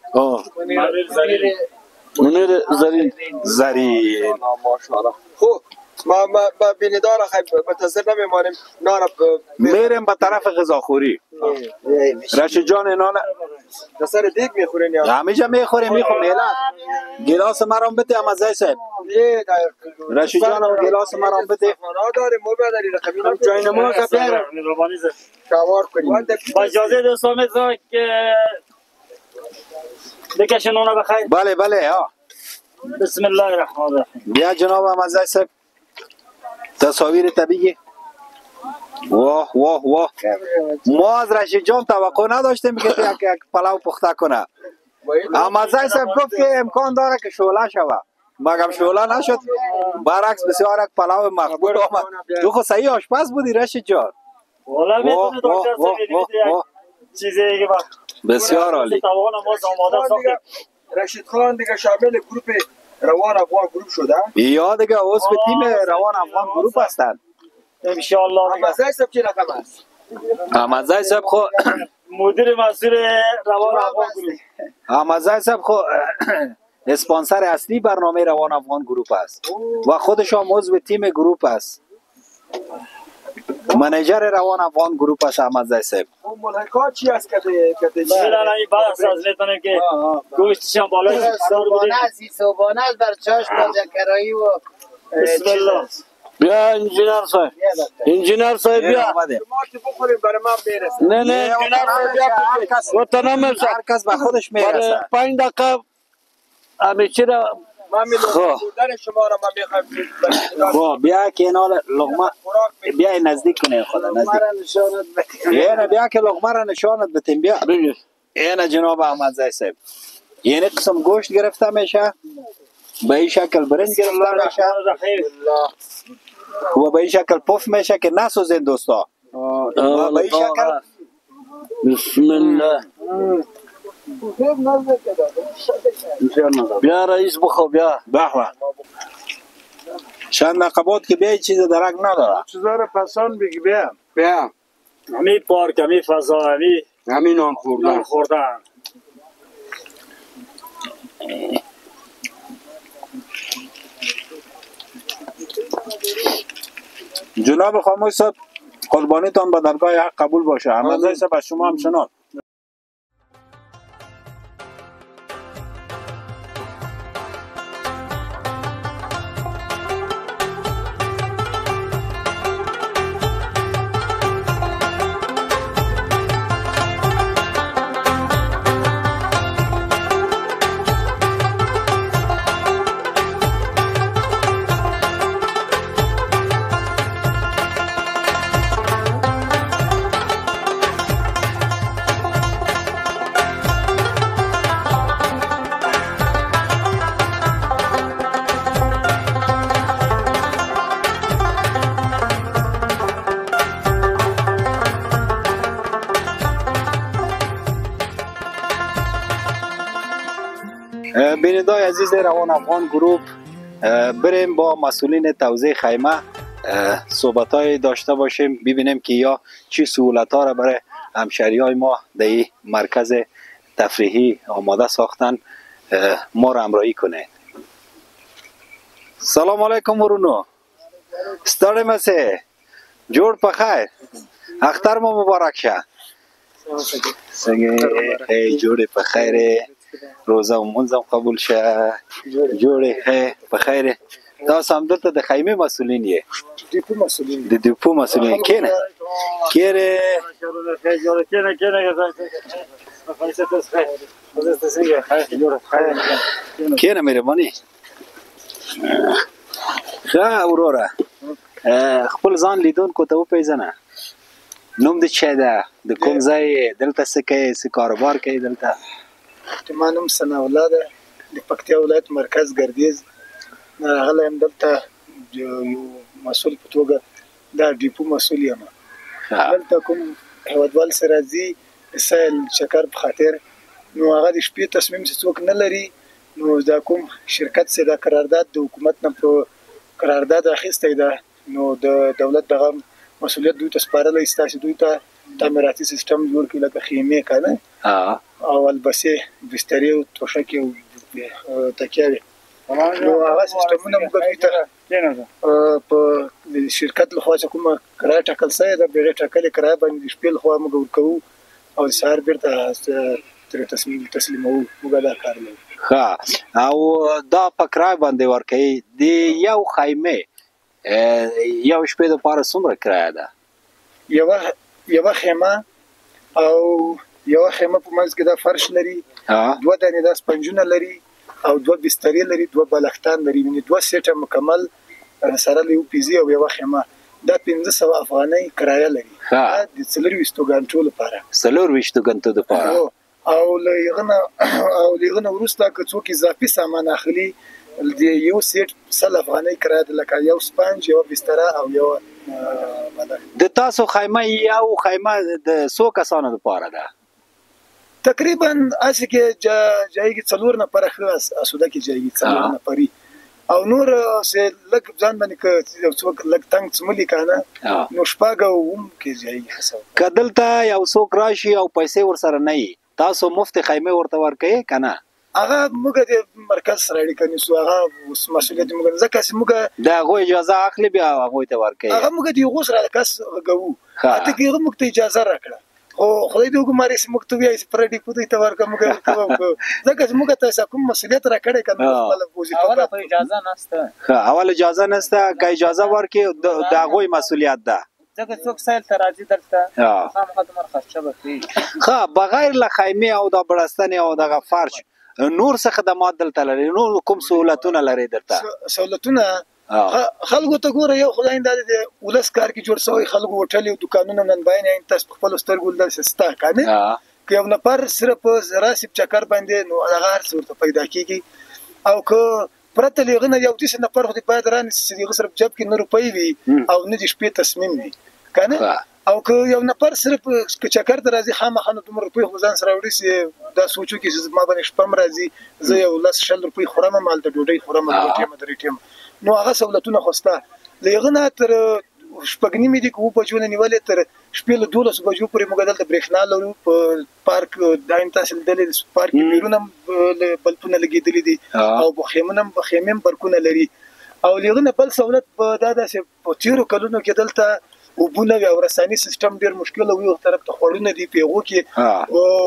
زرین. خوب ما بیندار منتظر نمیمانیم نارا میریم به طرف غذاخوری. رشید جان اینا در سر دیگ میخورین یا همه جا میخوریم میلاد گلاس مرام بده مزه صاحب رشید جان گلاس مرام بده داریم ما بداری رقمی جای نماز بیار شوار کنیم با اجازه دوستان میذارم که بکشن اونا بخیر. بله ها. بسم الله الرحمن الرحیم. بیا جناب مزه صاحب تصاویر طبیعی. واه ما از رشید جان توقع نداشتیم که یک پلاو پخته کنه. مزه صاحب گفت که امکان داره که شعله شود مگم شعله نشد برعکس بسیار یک پلاو مقبول آمد. تو خود صحیح آشپز بودی رشید جان. والا میتونه دکتر صاحب چیزی که بسیار عالی. رشید خان دیگه شامل گروپ روان افغان گروپ شده یا دیگه عضو تیم روان افغان گروپ هستند ان شاء الله. مزه صاحب چه رقم است؟ مزه صاحب خو مدیر مسئول روان افغان گروپ. مزه صاحب خو اسپانسر اصلی برنامه روان افغان گروپ است و خودش هم عضو تیم گروپ است. منیجر روان افغان گروپ است مزه صاحب. ملحقات چی است که میلان این بحث از میتونیم که گوشتشان بالای صوبانه است بر چاشت با جکرایی و بسم الله. بیا انجینر صاحب بیا بخوریم برای من برسه. نه انجینر صاحب بیا وطنم هر کس به خودش میرسه. 5 دقیقه امیچی را من بودن شما را من میخوایم بیا که اینا لغمه بیا نزدیک کنه خدا نزدیک بیا که لغمه را نشانت بتیم بیا اینه جناب احمد زی صاحب یعنی قسم گوشت گرفته میشه به این شکل برنج گرفته میشه و به این شکل پف میشه که نسوزین دوستا و به این شکل بسم الله بیا رئیس بخو بیا بخوا چند نقبات که بیا چیز درک نداره چیزا رو پسان بگی بیا همی پارک همی فضا همی نان خوردن جناب خاموش صاحب قربانیتان به درگاه حق قبول باشه. احمد صاحب از شما همچنان. بینندگان عزیز روان افغان گروپ بریم با مسئولین توزیع خیمه صحبت‌های داشته باشیم ببینیم که یا چی سهولت‌ها را برای همشهری‌های ما در این مرکز تفریحی آماده ساختن ما را همراهی کنه. سلام علیکم ورونو ستاره مسه جوړ په خیر اختر مو مبارک شه څنګه جوړ په خیر روزه و منځم قبول شه جوړ په خیر تاسو هم دلته د خیمه مسولین یې د دیپو مسولین کینه کیره کینه مهرباني ښه وروره خپل ځان لیدونکو ته وپېژنه نوم د چا ده د کوم ځای دلته څه کوي څه کاروبار کوي دلته ما نوم ثناء الله ده د پکتیا ولایت مرکز ګردیز راغلی یم دلته یو مسؤل په توګه دا ډیپو مسؤل یم دلته کوم هیوادوال سره ځي د سیل چکر په خاطر نو هغه د شپې تصمیم چې څوک نه لري نو دا کوم شرکت چې دا قرارداد د حکومت نه په قرارداد اخیستی ده نو د دولت دغه مسؤلیت دوی ته سپارلی ستاسې دوی ته تعمیراتي سیستم جوړ کړي لکه خیمې که نه او البسې بسترې او توشکې او تکیاوې نو هغه سیستمونه موږ دوی ته په شرکت لخوا چې کومه کرایه ټاکل سوې ده په هغې ټاکلې کرایه باندې د شپې لخوا موږ ورکوو او د سهار بیرته ترې تسلیموو موږ دا کار لرو ښه او دا په کرایه باندې ورکوي د یو خیمې یو شپې دپاره څومره کرایه ده یوه خیمه او یوه خیمه په منځ کې دا فرش لري 2 دانې دا سپنجونه لري او 2 بسترې لري 2 بالښتان لري یعنې 2 سیټه مکمل سره له یو پیزي او یوه خیمه دا 1500 افغانۍ کرایه لري د 24 غنټو لپاره 24 غنټو لپاره او له هغه نه وروسته که څوک اضافي سامان اخلي د یو سیټ 100 افغانۍ کرایه ده لکه یو سپنج یوه بستره او یوه د تاسو خیمه یو خیمه د څو کسانو لپاره ده تقریبا هسې کې جایږي 4 نفره ښه اسوده کې جایږي 4 نفري او نور لږ ځان باندې که یو څوک لږ تنګ څملي که نه نو شپږ اوم کې جایږي که دلته یو څوک راشي او پیسې ورسره نه وي تاسو مفت خیمې ورته ورکوئ که نه هغه موږ د مرکز سره اړیکه نیسو هغه مسؤلیت موږ ځکه چې موږ د هغوی اجازه اخلي بیا هغوی ته ورکوي هغه موږ د هغو سره کس غږوو حتی که هغه موږ ته اجازه راکړه خو خدای دې وګماري چې موږ ته وایي چې پر ډیپو دوی ته ورکړه موږ ځکه چې موږ ته کوم مسؤلیت راکړی که نه خپله اوله خو اجازه نشته اول اجازه نشته که اجازه ورکړي د هغوی مسؤلیت ده ځکه څوک سیل ته راځي دلته خامخا دومره خرچه به کوي ښه بغیر له خیمې او د بړستنې او دغه فرش نور څه خدمات دلته لري نور کوم سهولتونه لري دلته سهولتونه خلکو ته ګوره یو خدای دا د ولس کار کې جوړ شوی خلکو هوټل او دکانونه نن باندې تاسو په خپل سترګو لیدل سستا کنه که یو نفر صرف راسب چکر باندې نو هغه هر څه ورته پیدا کیږي او که پرته لغنه یو دې نفر خو دې باید رانه چې صرف جب کې نه روپۍ وي او نه دې شپې تصمیم وي کنه او که یو نفر صرف که چکر ته راځي خامخا نو دومره روپۍ خو ځان سره وړي چې دا سوچو کې چې ما باندې شپه هم راځي زه یو 10 روپۍ خورم هم هلته ډوډۍ خورم دوه ټیمه درې ټیمه نو هغه سهولتونه خو شته له هغه نه تر شپږ نیمې دي که 2 بجو نه نیولې تر شپې له 12 بجو پورې موږ دلته برېښنا لرو په پارک دا تاسو لیدلې پارک کې بیرونه بلپونه لګېدلي دي او خیمې هم برکونه لري او له هغه نه بل سهولت دا داسې په تېرو کلونو کې دلته اوبونه او رساني سیستم ډېر مشکل او یو طرف ته خوړونه دي په هغو کې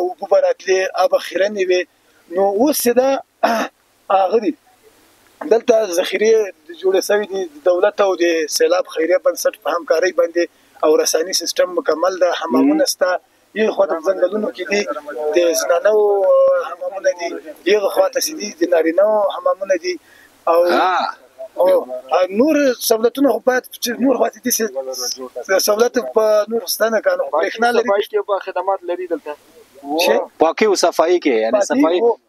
اوبه به راتلې آب خیرنې وې نو اوس دا هغه دي دلته ذخیرې جوړې شوي دي د دولت او د سیلاب خیریه بنسټ په همکارۍ باندې او رساني سیستم مکمل ده حمامونه شته یو خوا د ځنګلونو کې دي د زنانو حمامونه دي یو خوا ته چې دي د نارینهو حمامونه دي او نور سہولتونه خو باید نور خواته دي سہولت په نور ستانه کانو برېښنا لري په خدمات لري دلته پاکي او صفایي کې یعنی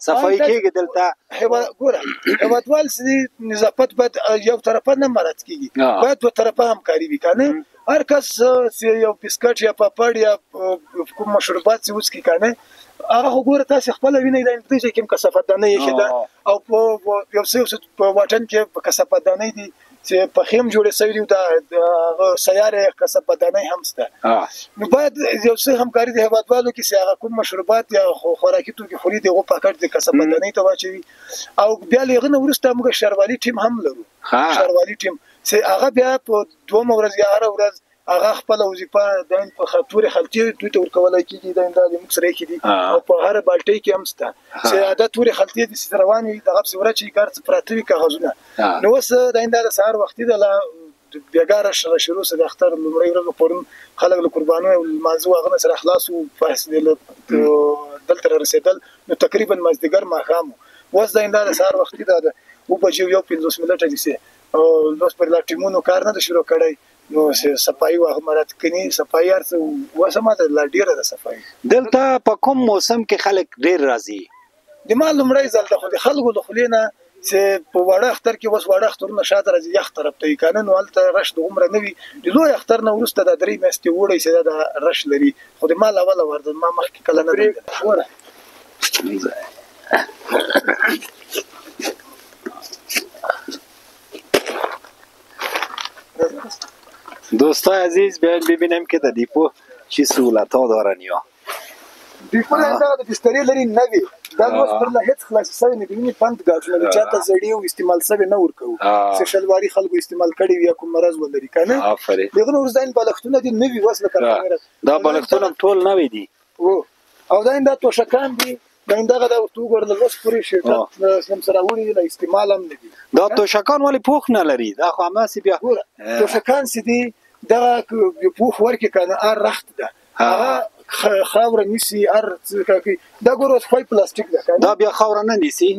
صفایي کې دلته ګوره هیوادوال سي نظافت باید یو طرفه نه مراد کیږي باید دوه طرفه همکاري وکړي هر کس یو بسکټ یا پاپړ یا کوم مشروبات څه وڅکي کنه هغه ګوره تاسو خپل وینئ دا انتظار کوم کثافت نه یې ده او یو څه په واټن کې په کثافت نه دي چې په خیم جوړې شوی دی دا سیاره کثافت نه هم شته نو باید یو څه همکاري د هیوادوالو کې چې هغه کوم مشروبات یا خوراکي توکي خوري دغه پاکټ د کثافت نه ته واچوي او بیا لغه نو ورسته موږ شروالي ټیم هم لرو شروالي ټیم چې هغه بیا په 2 ورځ یا هر ورځ هغه خپل وظیفه د په خاطر خلتي دوی ته ورکول کېږي د موږ سره کېږي او په هر بالټي کې هم شته چې دا تورې خلتي د رواني دغه څوره چې کار پراتوي کاغذونه نو وس د سهار وختي د بیګار شروع سره د اختر لمړی ورځ پورن خلک له قربانو او المازو هغه سره خلاص او فاصله دلته رسیدل نو تقریبا مازدیګر ماښام وس د سهار وختي د او په یو 15 منټه دي او لوس پر لا ټیمونو کار نه شروع کړی نو صفایي واغ مراد کني صفایي ارڅ وسمه لا ډیره ده صفایي دلته په کوم موسم کې خلک ډیر راځي د مال لمړی ځل د خلکو د خلینه چې په وړه اختر کې وس وړه اخترونه شاته راځي یخ طرف ته قانون ولته رش د عمر نه وي د لوی اختر نه ورسته د درې میاشتې وړي چې د رش لري خو د مال اوله ورده ما مخکې کله نه دوستای عزیز بیاین ببینیم که در دیپو چی سهولت ها دارن یا دیپو دا د بسترې لري نه وي دا اوس پر له هیڅ خلاص شوی نه دی پند ګاټونه چاته زړی او استعمال شوی نه ورکو سشلواري خلکو استعمال کړي وي کوم مرز ولري کنه آفرین دغه نور ځین بالښتونه دي نه وي وسله کړه دا بالښتونه ټول نه وي دي او دا انده توشکان دي دا انده دا تو ګورل وس پوری شي سم سره وړي له استعمال هم نه دي دا توشکان ولی پوخ نه لري دا خو هماسي بیا توشکان سي دي دا پوخ ورکه کنه ار رخت ده هغه خاور نیسی ار دا ګورو خو پلاستیک ده دا بیا خاور نه نیسی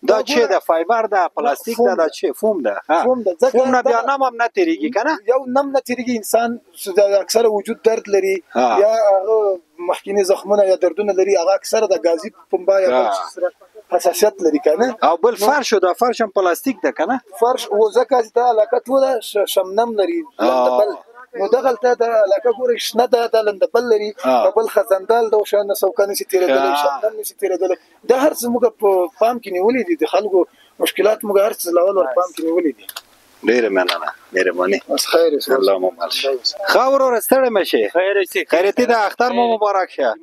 دا چې د فایبر ده پلاستیک ده دا چې فوم ده فوم نه بیا نم هم نه تیریږي کنه یو نم نه تیریږي انسان اکثر وجود درد لري یا مخکینی زخمونه یا دردونه لري هغه اکثر د غازی پمبا یا حساسیت لري کنه او بل فرش دا فرش هم پلاستیک ده کنه فرش و زکه دا علاقه ټول شمنم لري بل نو دغلته د علاقه ګورې شنه ده د لندبل لري بل خزندال د شان سوکانه سي تیرېدل شمنم نشي تیرېدل د هر څه موږ په پام کې نیولې دي د خلکو مشکلات موږ هر څه لاول ور پام کې نیولې دي ډېر مننه مهرباني بس خیر الله مو مالشه خاور ورستړی مشه خیرتي د اختر مو مبارک شه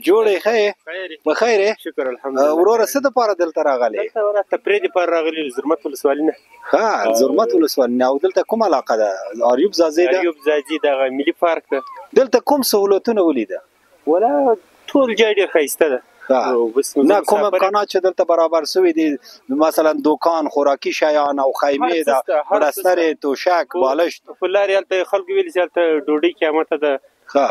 جوړې خیر په خیر شکر الحمدلله ورور څه د پاره دلته راغلی دلته تفرید پر راغلی زرمت ولسوالۍ نه ها زرمت ولسوالۍ نه او دلته کوم علاقه ده اریوب زازي ده اریوب زازي د ملي پارک ده دلته کوم سہولتونه ولیده ولا ټول ځای ډېر ښایسته ده نه کوم امکانات چې دلته برابر شوي دي مثلا دکان خوراکي شیان او خیمه ده بستر توشک بالښت په لارې هلته خلکو ویلي چې هلته ډوډۍ قیمت ده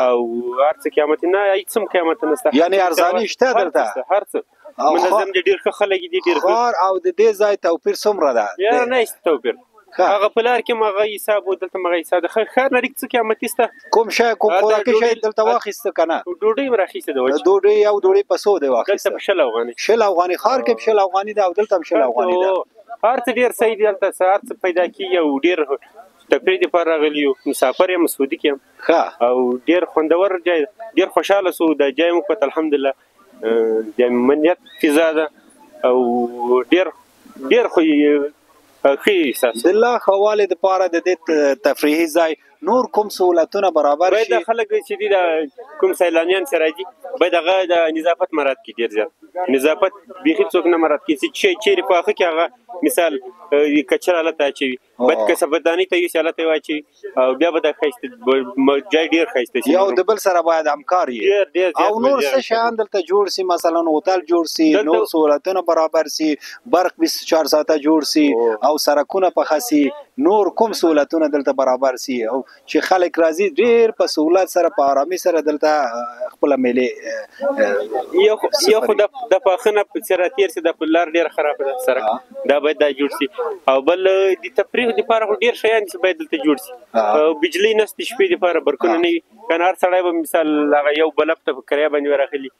او هر څه قیمت نه هیڅ هم قیمت نشته یعنی ارزاني شته دلته هر څه منظم دي ډېر ښه خلک دي ډېر ښه او د دې ځای توپیر څومره ده یاره نه هېڅ توپیر هغه په لار کې مغه حساب و دلته مغه حساب ښار لري څه قیمتي شته کوم شی کوم خوراکي شی دلته واخیسته کنه ډوډۍ هم راخیسته ده ډوډۍ او ډوډۍ په څو دی واخیسته دلته په 60 افغاني 60 افغاني ښار کې 60 افغاني ده او دلته هم 60 افغاني ده هر څه ډېر صحیح دي دلته هر څه پیدا کېږي او ډېر تفریح دپاره راغلي یو مسافر یم مسعودي کې یم او ډېر خوندور ځای ډېر خوشحاله سو د ځای مو کتل الحمدلله د امنیت فضا ده او ډېر خو ښه احساس د الله حواله دپاره د دې تفریحي ځای نور کوم سهولتونه برابر شي باید خلک چې دي د کوم سیلانیان چې راځي باید هغه د نظافت مراعات کړي ډېر زیات نظافت بیخي څوک نه مراعات کوي چې چیرې په هغه کې هغه مثال کچره هلته اچوي باید کثافاتدانۍ ته یوسي هلته یې واچوي او بیا به دا ښایسته ځای ډېر ښایسته شي یو د بل سره باید همکار وي او نور څه شیان دلته جوړ سي مثلا هوټل جوړ سي نور سهولتونه برابر سي برق 24 ساعته جوړ سي او سړکونه پخه سي نور کوم سهولتونه دلته برابر سي او چې خلک راځي ډېر په سهولت سره په آرامي سره دلته خپله میلې یو خو د پاخنه چې راتېر سي دا په لار ډېره خرابه ده سړک دا باید دا جوړ سي او بل د تفریح دپاره خو ډېر شیان چې باید دلته جوړ سي او بجلۍ نشته د شپې دپاره برقونه نه وي که نه هر سړی به مثال هغه یو بلب ته په کرایه باندې راغلي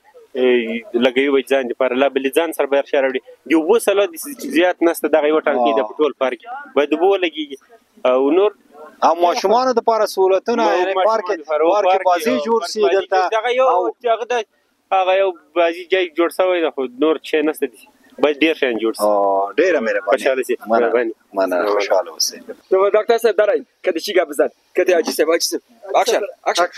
لګوي به ځان دپاره لا بلې ځان سره به هر شی راوړي د اوبو سله زیات نشته دغه یوه ټانکۍ ده په ټول پارک باید اوبه ولګېږي او نور او ماشومانو دپاره سهولتونه یعنې پارک بازي جوړ سي دلته هغه یو بازي ځای جوړ شوی ده خو نور شی نشته دي باید ډېر شیان جوړ شي ډېره مهرباني خوشحاله شي مننه خوشحاله اوسئ دکتر صاحب درای کدی چی گپ بزن کدی حاجی صاحب اکشن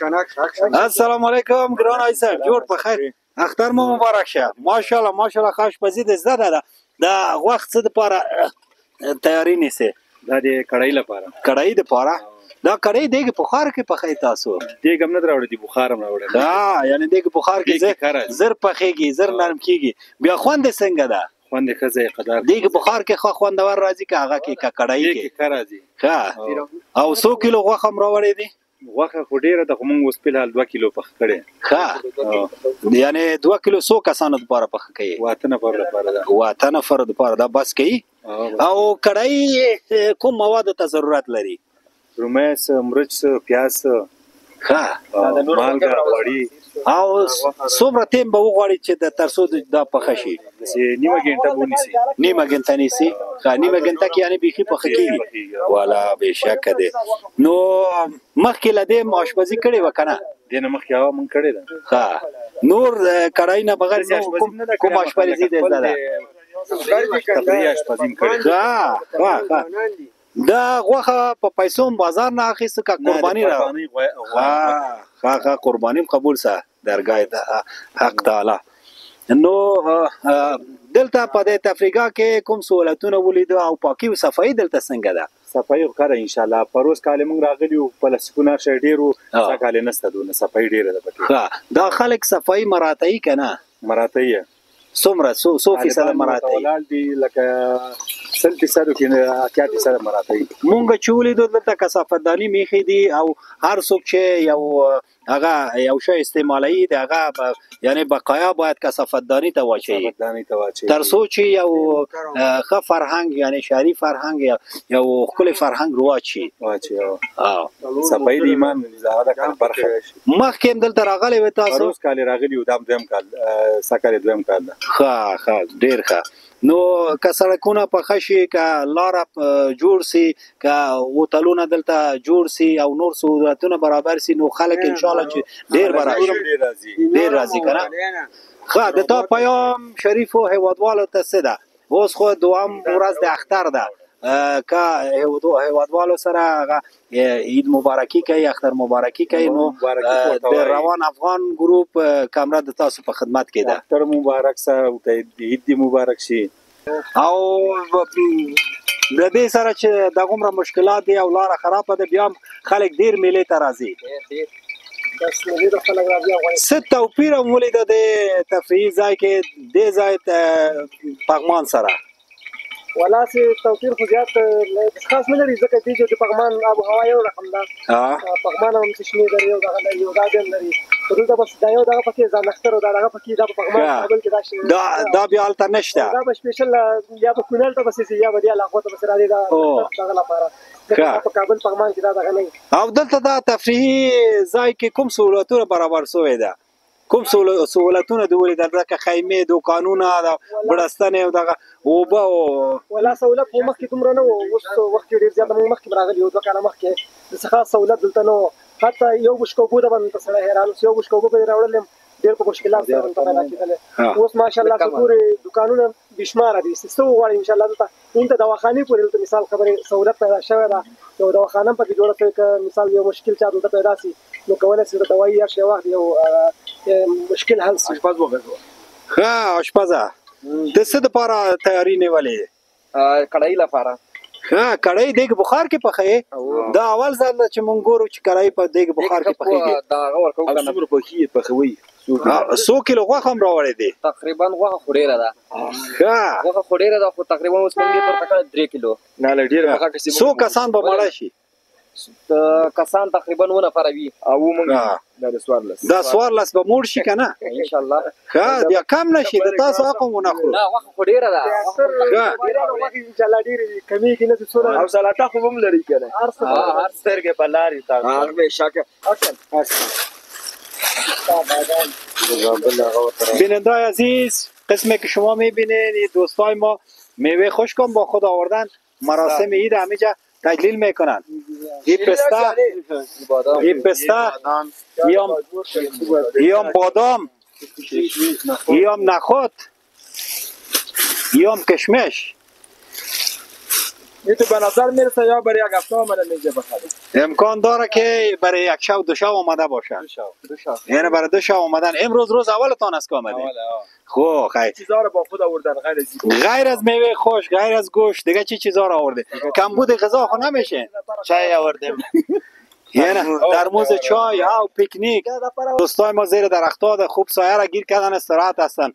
السلام علیکم گران آی صاحب جوړ په خیر اختر مو مبارک شه ماشاءالله خوش پزید زده ده د وخت څه دپاره تیاری نیسئ دا د کړۍ لپاره کړۍ دپاره دا کړۍ دیګ بخار کې پخې تاسو دیګ هم نه راوړی دی بخار هم راوړی یعنی دیګ بخار کې زر پخېږي زر نرم کېږي بیا خوند څنګه ده خوند ښه ځای قدر دیګ بخار کې خو خوندور راځي که هغه کې کړۍ کې ښه راځي ښه او 100 کیلو غوښه هم راوړی دی غوښه خو ډېره ده خو موږ اوس فلحال 2 کیلو پخه کړې ښه یعنی 2 کیلو 100 کسانو دپاره پخه کوي 8 نفر دپاره ده 8 نفر دپاره دا بس کوي او کړۍ کوم موادو ته ضرورت لري رومیس مرچ پیاز ښه مالګه غوړي او څومره ټیم به وغواړي چې تر څو دا پخه شي نیمه ګنټه به ونیسي نیمه ګنټه نیسي نیمه ګنټه کې یعنې بیخي پخه کېږي والا بېشکه دی نو مخکې له دې آشپزي کړې وه که نه دې نه مخکې هغه مونږ کړې ده ښه نور کړۍ نه بغیر کوم آشپزي دې زده ده تفریحي اشپزي کړې. دا غوښه په پیسو بازار نه اخیسته که قرباني را قرباني قبول سه درګاه حق تعالی. نو دلته په دې تفریحګاه کې کوم سہولتونه ولید او پاکي او صفایي دلته څنګه ده؟ صفایي خره ان شاء الله پروس کال موږ راغلی او په لسکونه شې ډیرو سکاله نسته دونه صفایي ډیره ده پکې. دا خلک صفایي مراتعي کنه مراتعي څومره څو فیصد مراتعي ولال دي لکه 30% کې 80% مراتعي. مونږ چې ولیدو دلته کثافتداني میخي دي او هر څوک چې هغه یو شی استعمالوي د هغه یعنی بقایا باید کثافتداني ته واچي تر څو چې یو ښه فرهنګ یعنی شهري فرهنګ یو ښکلی فرهنګ رواچي صفایي د ایمان زاده کار برخه مخکې دلته راغلی وې تاسو روز کال راغلی او دام دویم کال سکه دویم کال ښه ډېر ښه. نو که سړکونه پخه شي که لاره جوړ سي که هوټلونه دلته جوړ سي او نور سهولتونه برابر سي نو خلک انشاءالله چې ډېر به راشي ډېر راځي که نه. ښه د تا پیام شریفو هیوادوالو ته څه ده؟ اوس خو دوهم ورځ د اختر ده که هیوادوالو سره عید مبارکي کوي اختر مبارکي کوي نو د روان افغان ګروپ کامره د تاسو په خدمت کې ده. اختر مبارک سه او عید مبارک شي او د دې سره چې دغومره مشکلات دي او لاره خرابه ده بیا خلک ډېر میلې ته راځي. څه توپیر هم ولیده د تفریحي ځای کې دې ځای پغمان سره؟ ولا سي توپیر خو زیات خاص نه لري ځکه چې د پغمان آب و هوا یو رقم ده. پغمان هم شنې لري او دغه لري او دا هم لري دلته بس دا یو دغه پکې ځان اختر او دغه پکې دا پغمان کابل کې دا بیا هلته نشته دا به سپیشل یا په کونړ ته بس یا به دی علاقو ته بس راځي دا دغه لپاره په کابل پغمان کې دا دغه نه. او دلته دا تفریحي ځای کې کوم سهولتونه برابر شوی ده؟ کوم سهولتونه د ولې دلته خیمې دوکانونه بړستنې او دغه اوبه ولا سهولت خو مخکې دومره نه و اوس وخت ډېر زیات موږ مخکې راغلي یو دوه کاله مخکې څه خاص سهولت دلته نه و. حتی یو بشکوبو ته باندې سړی حیران اوس یو بشکوبو به راوړل ډېر په مشکلات سره دلته پیدا کېدلی. اوس ماشاءالله که ګورې دوکانونه بېشماره دي څه وغواړي انشاءالله دلته دلته دواخانې پورې دلته مثال خبرې سهولت پیدا شوې ده یو دواخانه هم پکې جوړه شوې که مثال یو مشکل چا دلته پیدا سي نو کولی شي د دوایي یا شی واخلي یو مشکل حل سي. اشپز وګرځو ښه اشپزه د څه دپاره تیاري نیولې؟ کړایي لپاره. ښه کړایي دیګ بخار کې پخوې؟ دا اول ځل ده چې مونږ ګورو چې کړایي په دیګ بخار کې پخېږي. څومره پخوي؟ 100 کیلو غوښه هم راوړې دي تقریبا غوښه خو ډېره ده. ښه غوښه خو ډېره ده خو تقریبا اوس موږ یې تر تکړه 3 کیلو نه له ډېره څو کسان به مړه شي؟ کسان تقریبا 9 نفره وي او موږ دا 14 به مړ شي که نه؟ انشاءالله ښه بیا کم نه شي د تاسو حق هم ونه خورو. نه غوښه خو ډېره ده غوښې انشاءالله ډېرې وي کمېږي نه څونه او سلاته خو هم لري که نه هر سترګې په لارې بېشکه. بیننده‌های عزیز قسمی که شما میبینید دوستای ما میوه خشکم با خود آوردن مراسم عید همینجا تجلیل میکنن. این پسته یام بادام یام نخود یام کشمش تو به نظر میرسه یا برای یک هفته آمده میگه بخرید؟ امکان داره که برای یک شب دو شب آمده باشن. یعنی برای 2 شب آمدن. امروز روز اولتان است که آمده؟ خب خیلی چیزا رو با خود آوردن غیر از میوه خوش غیر از گوشت دیگه چی چیزا رو آورده؟ کمبود غذا خو نمیشه. چای آوردیم یعنی درموز چای ها پیکنیک. دوستای ما زیر درخت‌ها خوب سایه را گیر کردن استراحت هستن.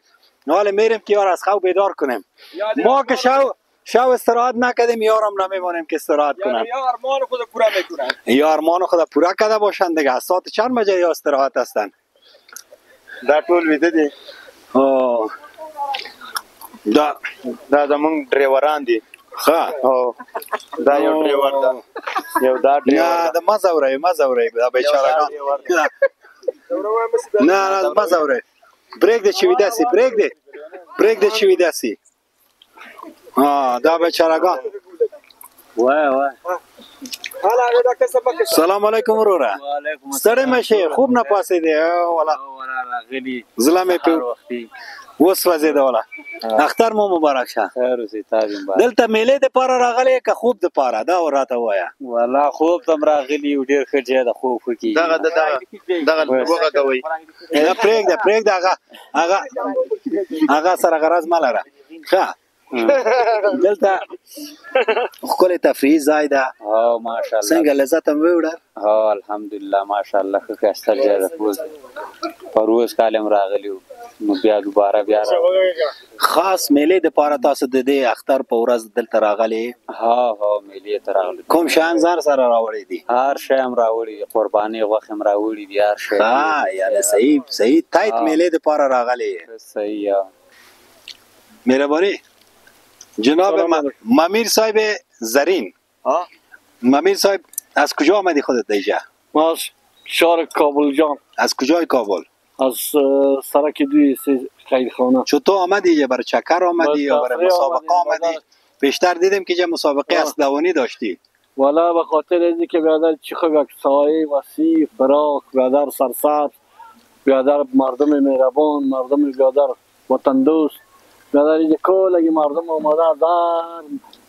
حالا میریم که یار از خواب بیدار کنیم. ما که شب استراحت نکردیم یارم نمیمونیم که استراحت کنن. یا ارمان خود پورا میکنن. یا ارمان خود پورا کرده باشن دیگه. ساعت چند بجه یا استراحت هستن؟ دا ټول ویده دي. دا زمونږ ډریوران دي. ښه دا یو ډریور ده یو دا ډریور نه د مزوري دا بیچارهګان نه مزوري بریک دې چې ویده سي بریک دې چې ویده سي دا بیچارهګان وای سلام علیکم وروره ستړی مشه خوب نه پاسې دی ولا زلمه په وسوځېدله. اختر مو مبارک شه. خیر اوسې، تا دې مبارک. دلته میلې دپاره راغلی که خوب دپاره؟ دا راته ووایه. والله خوب ته م راغلي یو، ډېر ښه ځای ده، خوب ښه کېږي. دغه وغږوئ. نه پرېږده هغه سره غرض مه لره. ښه دلته ښکلی تفریحي ځای ده. ماشاءالله. څنګه لذت هم ویوړه؟ الحمدلله ماشاءالله ښه ښایسته ځای ده. پروز کال هم راغلي وو، نو بیا دوباره خاص میلې دپاره تاسو د دې اختر په ورځ دلته راغلي؟ میلې ته راغلي. کوم شیان ځان سره راوړی دي؟ هر شی هم راوړي دي، قرباني غوښې هم راوړي دي، هر شی. یعنې صحیح تایت میلې دپاره راغلي. صحیح. مهربانی جناب ممیر صاحب زرین. ممیر صاحب از کجا آمدی خودت اینجا؟ ما از شهر کابل جان. از کجای کابل؟ از سرک دوی خیرخانه. چطور آمدی اینجا؟ برای چکر آمدی یا برای مسابقه آمدی؟ بیشتر دیدیم که اینجا مسابقه اسلحه‌بانی داشتی. والا به خاطر اینکه که بیادر چی خوب یک سایه وسیع فراخ، بیادر سرسبز، بیادر مردم مهربان، مردم بیادر وطن دوست، بیادر اینجا کل مردم آمده از هر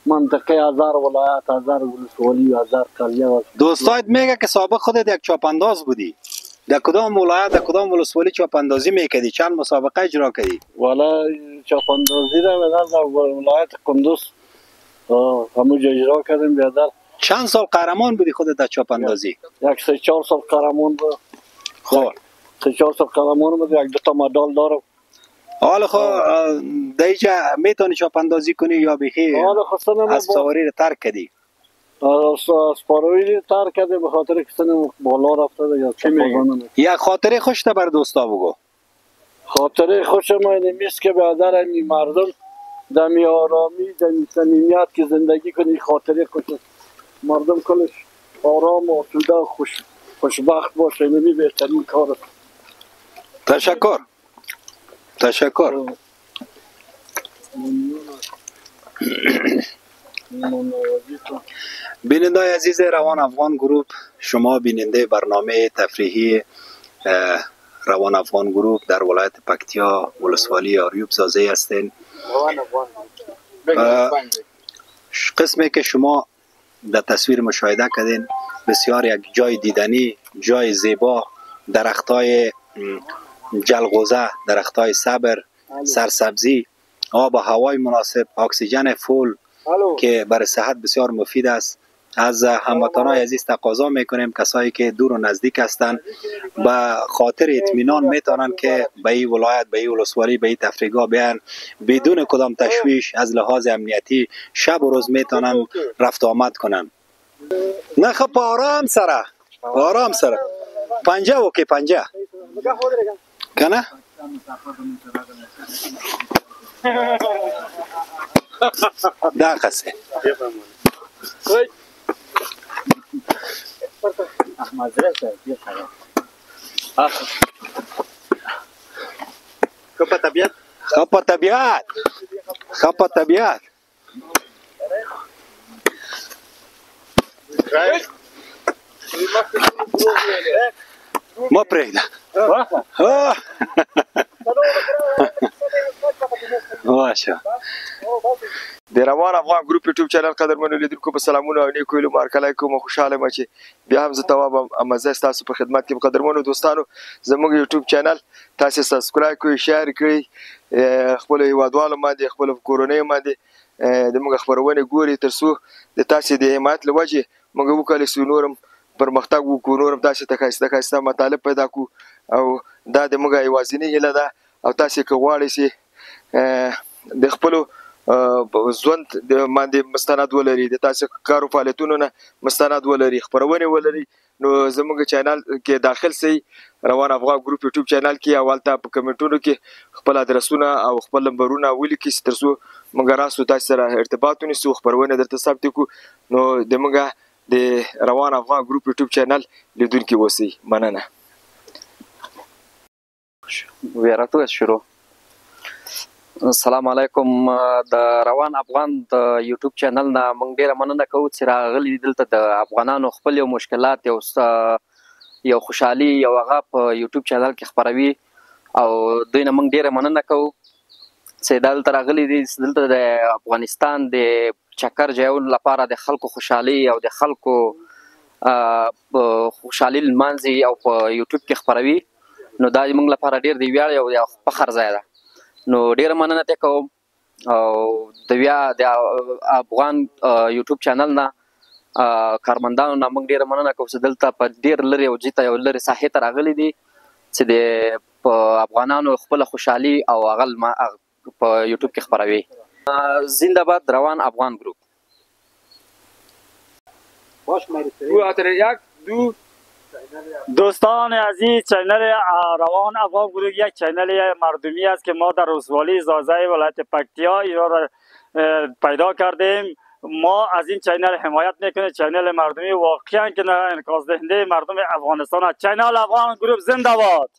منطقه، از هر ولایت، از هر ولسوالی، از هر قریه. دوستایت میگه که سابق خودت یک چاپانداز بودی. در کدام ولایت، در کدام ولسوالی چاپاندازی میکردی؟ چند مسابقه اجرا کردی؟ والا چاپاندازی را در ولایت قندوز همونجا اجرا کردیم بیادر. چند سال قهرمان بودی خودت در چاپاندازی؟ یک 3-4 سال قهرمان بود. خب 3-4 سال قهرمان بود، 1-2 تا مدال دارم. حالا خب در اینجا میتونی چاپاندازی کنی یا بخی از سواری رو ترک کردی؟ سپاروی ترک کرده به خاطر که سنم بالا رفته یا چی میگن. یک خاطره خوش بر دوستا بگو. خاطره خوش من اینمیست که برادر این مردم دمی آرامی دمی صمیمیت که زندگی کنی، خاطره خوش مردم کلش آرام و آسوده و خوشبخت باشه، اینمی بهترین کار است. تشکر. بیننده عزیز روان افغان گروپ، شما بیننده برنامه تفریحی روان افغان گروپ در ولایت پکتیا ولسوالی آریوب زازه هستین. قسمی که شما در تصویر مشاهده کردین بسیار یک جای دیدنی، جای زیبا، درختای جلغوزه، درختای صبر، سرسبزی، آب و هوای مناسب، اکسیژن فول که برای صحت بسیار مفید است. از هموطنان عزیز تقاضا میکنیم کسایی که دور و نزدیک هستند به خاطر اطمینان میتونن که به این ولایت، به این ولسوالی، به این تفریحگاه بیان بدون کدام تشویش از لحاظ امنیتی شب و روز میتونن رفت آمد کنن. نه خب آرام سره پنجه وکی پنجه کنه دا قصه خب طبیعت ما پریده باشه. د روان افغان ګروپ یوټیوب چینل قدرمنو لیدونکو په سلامونه او نیکو هیلو مارکلای کوم. خوشاله م چې بیا هم زه تواب امزه ستاسو په خدمت کې. قدرمنو دوستانو زموږ یوټیوب چینل تاسو سبسکرایب کړئ، شیر کړئ، خپل هیوادوالو باندې، خپل کورنۍ باندې د موږ خبرونه ګوري ترڅو د تاسو د حمایت لوجه موږ وکړو چې نورم پرمختګ وکړو، نورم تاسو ته خاصه مطالب پیدا کړو او دا د موږ یوازینی هیله ده. او تاسو که غواړئ چې د خپل ژوند د باندې مستند ولري، د تاسو کارو فعالیتونو نه مستند ولري، خبرونه ولري، نو زموږ چینل کې داخل سي روان افغان ګروپ یوټیوب چینل کې اول ته په کمنټونو کې خپل ادرسونه او خپل نمبرونه ولیکئ ترڅو موږ راسو تاسو سره ارتباط ونیسو، خبرونه درته ثبت کړو. نو د موږ د روان افغان ګروپ یوټیوب چینل لیدونکي اوسئ. مننه. ویراتو شروع. السلام علیکم. د روان افغان د یوټیوب چینل نه موږ ډیره مننه کوو چې راغلي دلته د افغانانو خپل یو مشکلات یو خوشحالي یو هغه په یوټیوب چینل کې خپروي او دوی نه موږ ډیره مننه کوو. چې دلته راغلي دي دلته د افغانستان د چکر ځایونو لپاره د خلکو خوشحالي او د خلکو خوشحالي لمانځي او په یوټیوب کې خپروي، نو دا زموږ لپاره ډېر د ویاړ او د فخر ځای ده. نو ډېره مننه ترې کوم او د افغان یوټیوب چینل نه کارمندانو نه موږ ډېره مننه کوو چې دلته په ډېر لرې او جیته یو لرې ساحې ته راغلي دي چې د افغانانو خپله خوشحالي او هغه په یوټیوب کې خپروي. زنده باد روان افغان گروپ. دوستان عزیز، چینل روان افغان گروپ یک چینل مردمی است که ما در ولسوالی زازه ولایت پکتیا ایران را پیدا کردیم. ما از این چینل حمایت میکنیم. چینل مردمی واقعا که انعکاس دهنده مردم افغانستان است. چینل افغان گروپ زنده باد.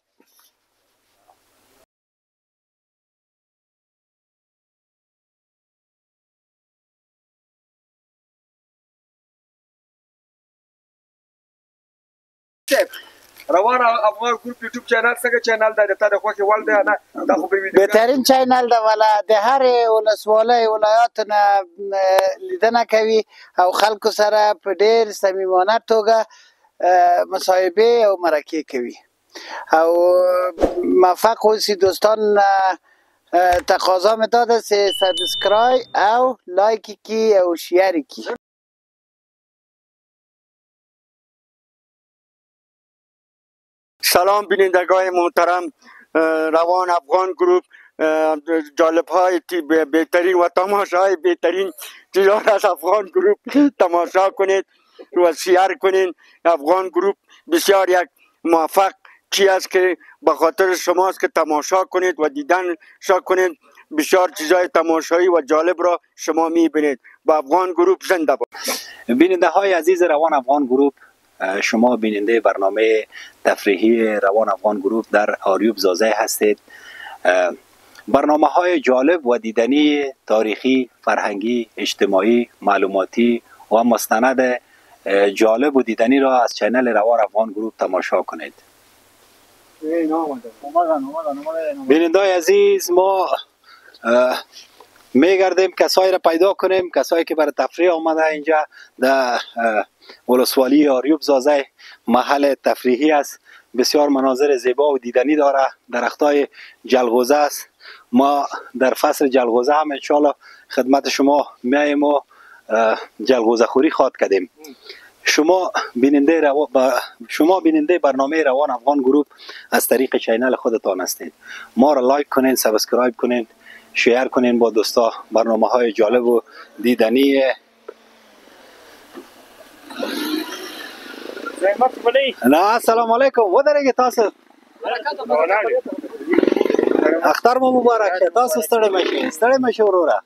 روان افغان گروپ یوټیوب چینل څنګه چینل دی؟ تا د خوښې وړ دی نه؟ دا خو بهترین چینل ده، ولا د هر ولسوالۍ ولایاتو نه لیدنه کوي او خلکو سره په ډېر صمیمانه توګه مصاحبې او مرکې کوي او موفق اوسي. دوستان تقاضا می داده چې سابسکرایب او لایک کی او شیر کی. سلام بینندگان محترم، روان افغان گروپ جالب های بهترین و تماشای بهترین چیزها از افغان گروپ تماشا کنید و شیر کنید. افغان گروپ بسیار یک موفق چیز است که به خاطر شماست که تماشا کنید و دیدن شا کنید. بسیار چیزهای تماشایی و جالب را شما میبینید. با افغان گروپ زنده باد. بیننده های عزیز روان افغان گروپ، شما بیننده برنامه تفریحی روان افغان گروپ در آریوب زازه هستید. برنامه های جالب و دیدنی تاریخی، فرهنگی، اجتماعی، معلوماتی و مستند جالب و دیدنی را از چینل روان افغان گروپ تماشا کنید. بیننده های عزیز، ما میگردیم کسایی را پیدا کنیم، کسایی که برای تفریح آمده اینجا در ولسوالی آریوب زازه محل تفریحی است. بسیار مناظر زیبا و دیدنی داره. درختای جلغوزه است. ما در فصل جلغوزه هم انشالله خدمت شما میاییم و جلغوزه خوری خواد کردیم. شما بیننده برنامه روان افغان گروپ از طریق چینل خودتان هستید. ما را لایک کنین، سابسکرایب کنین، شیر کنین با دوستا. برنامه های جالب و دیدنی نه. سلام علیکم. و درگه تاسو اختر مو مبارک شه. تاسو ستړی مشه وروره.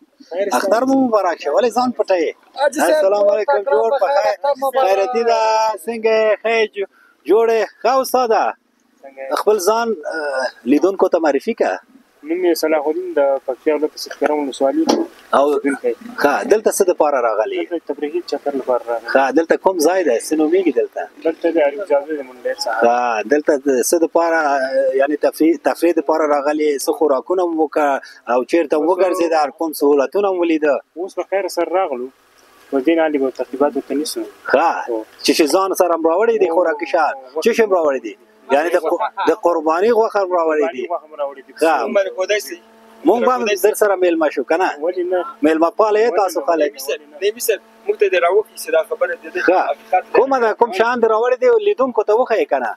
اختر مو مبارک شه. ولی ځان پټئ. السلام علیکم. جوړ په خیرتي ده څنګه خې جوړه ښه استاده. خپل ځان لیدونکو ته معرفي که. نوم صلاح الدین د پکتیا ولایت سختګرام ولسوالي او ښه دلته څه دپاره راغلی؟ دلته تفریحي چکر لپاره راغلی. ښه دلته کوم ځای دی؟ څه نومیږي دلته؟ دلته د اریوب زازې د منډیر څخه. ښه دلته څه دپاره یعنې تفریح دپاره راغلی؟ څه خوراکونه مو وکړه او چېرته مو وګرځېده؟ کوم سهولتونه مو لیده؟ اوس په خیر سره راغلو، په دې نه به ترتیبات ورته نیسو. ښه چې شي ځان سره هم راوړی دی خوراکي شیان؟ څه شی هم راوړی دی؟ یعنی د قرباني غوښه هم راوړی دي. مونږ به هم در سره میلمه شو که نه؟ میلمه پاله یې تاسو خلک. موږ ته دې راوښیي چې دا خبره ښه کومه ده؟ کوم شیان دې راوړی دی لیدونکو ته وښیې که نه؟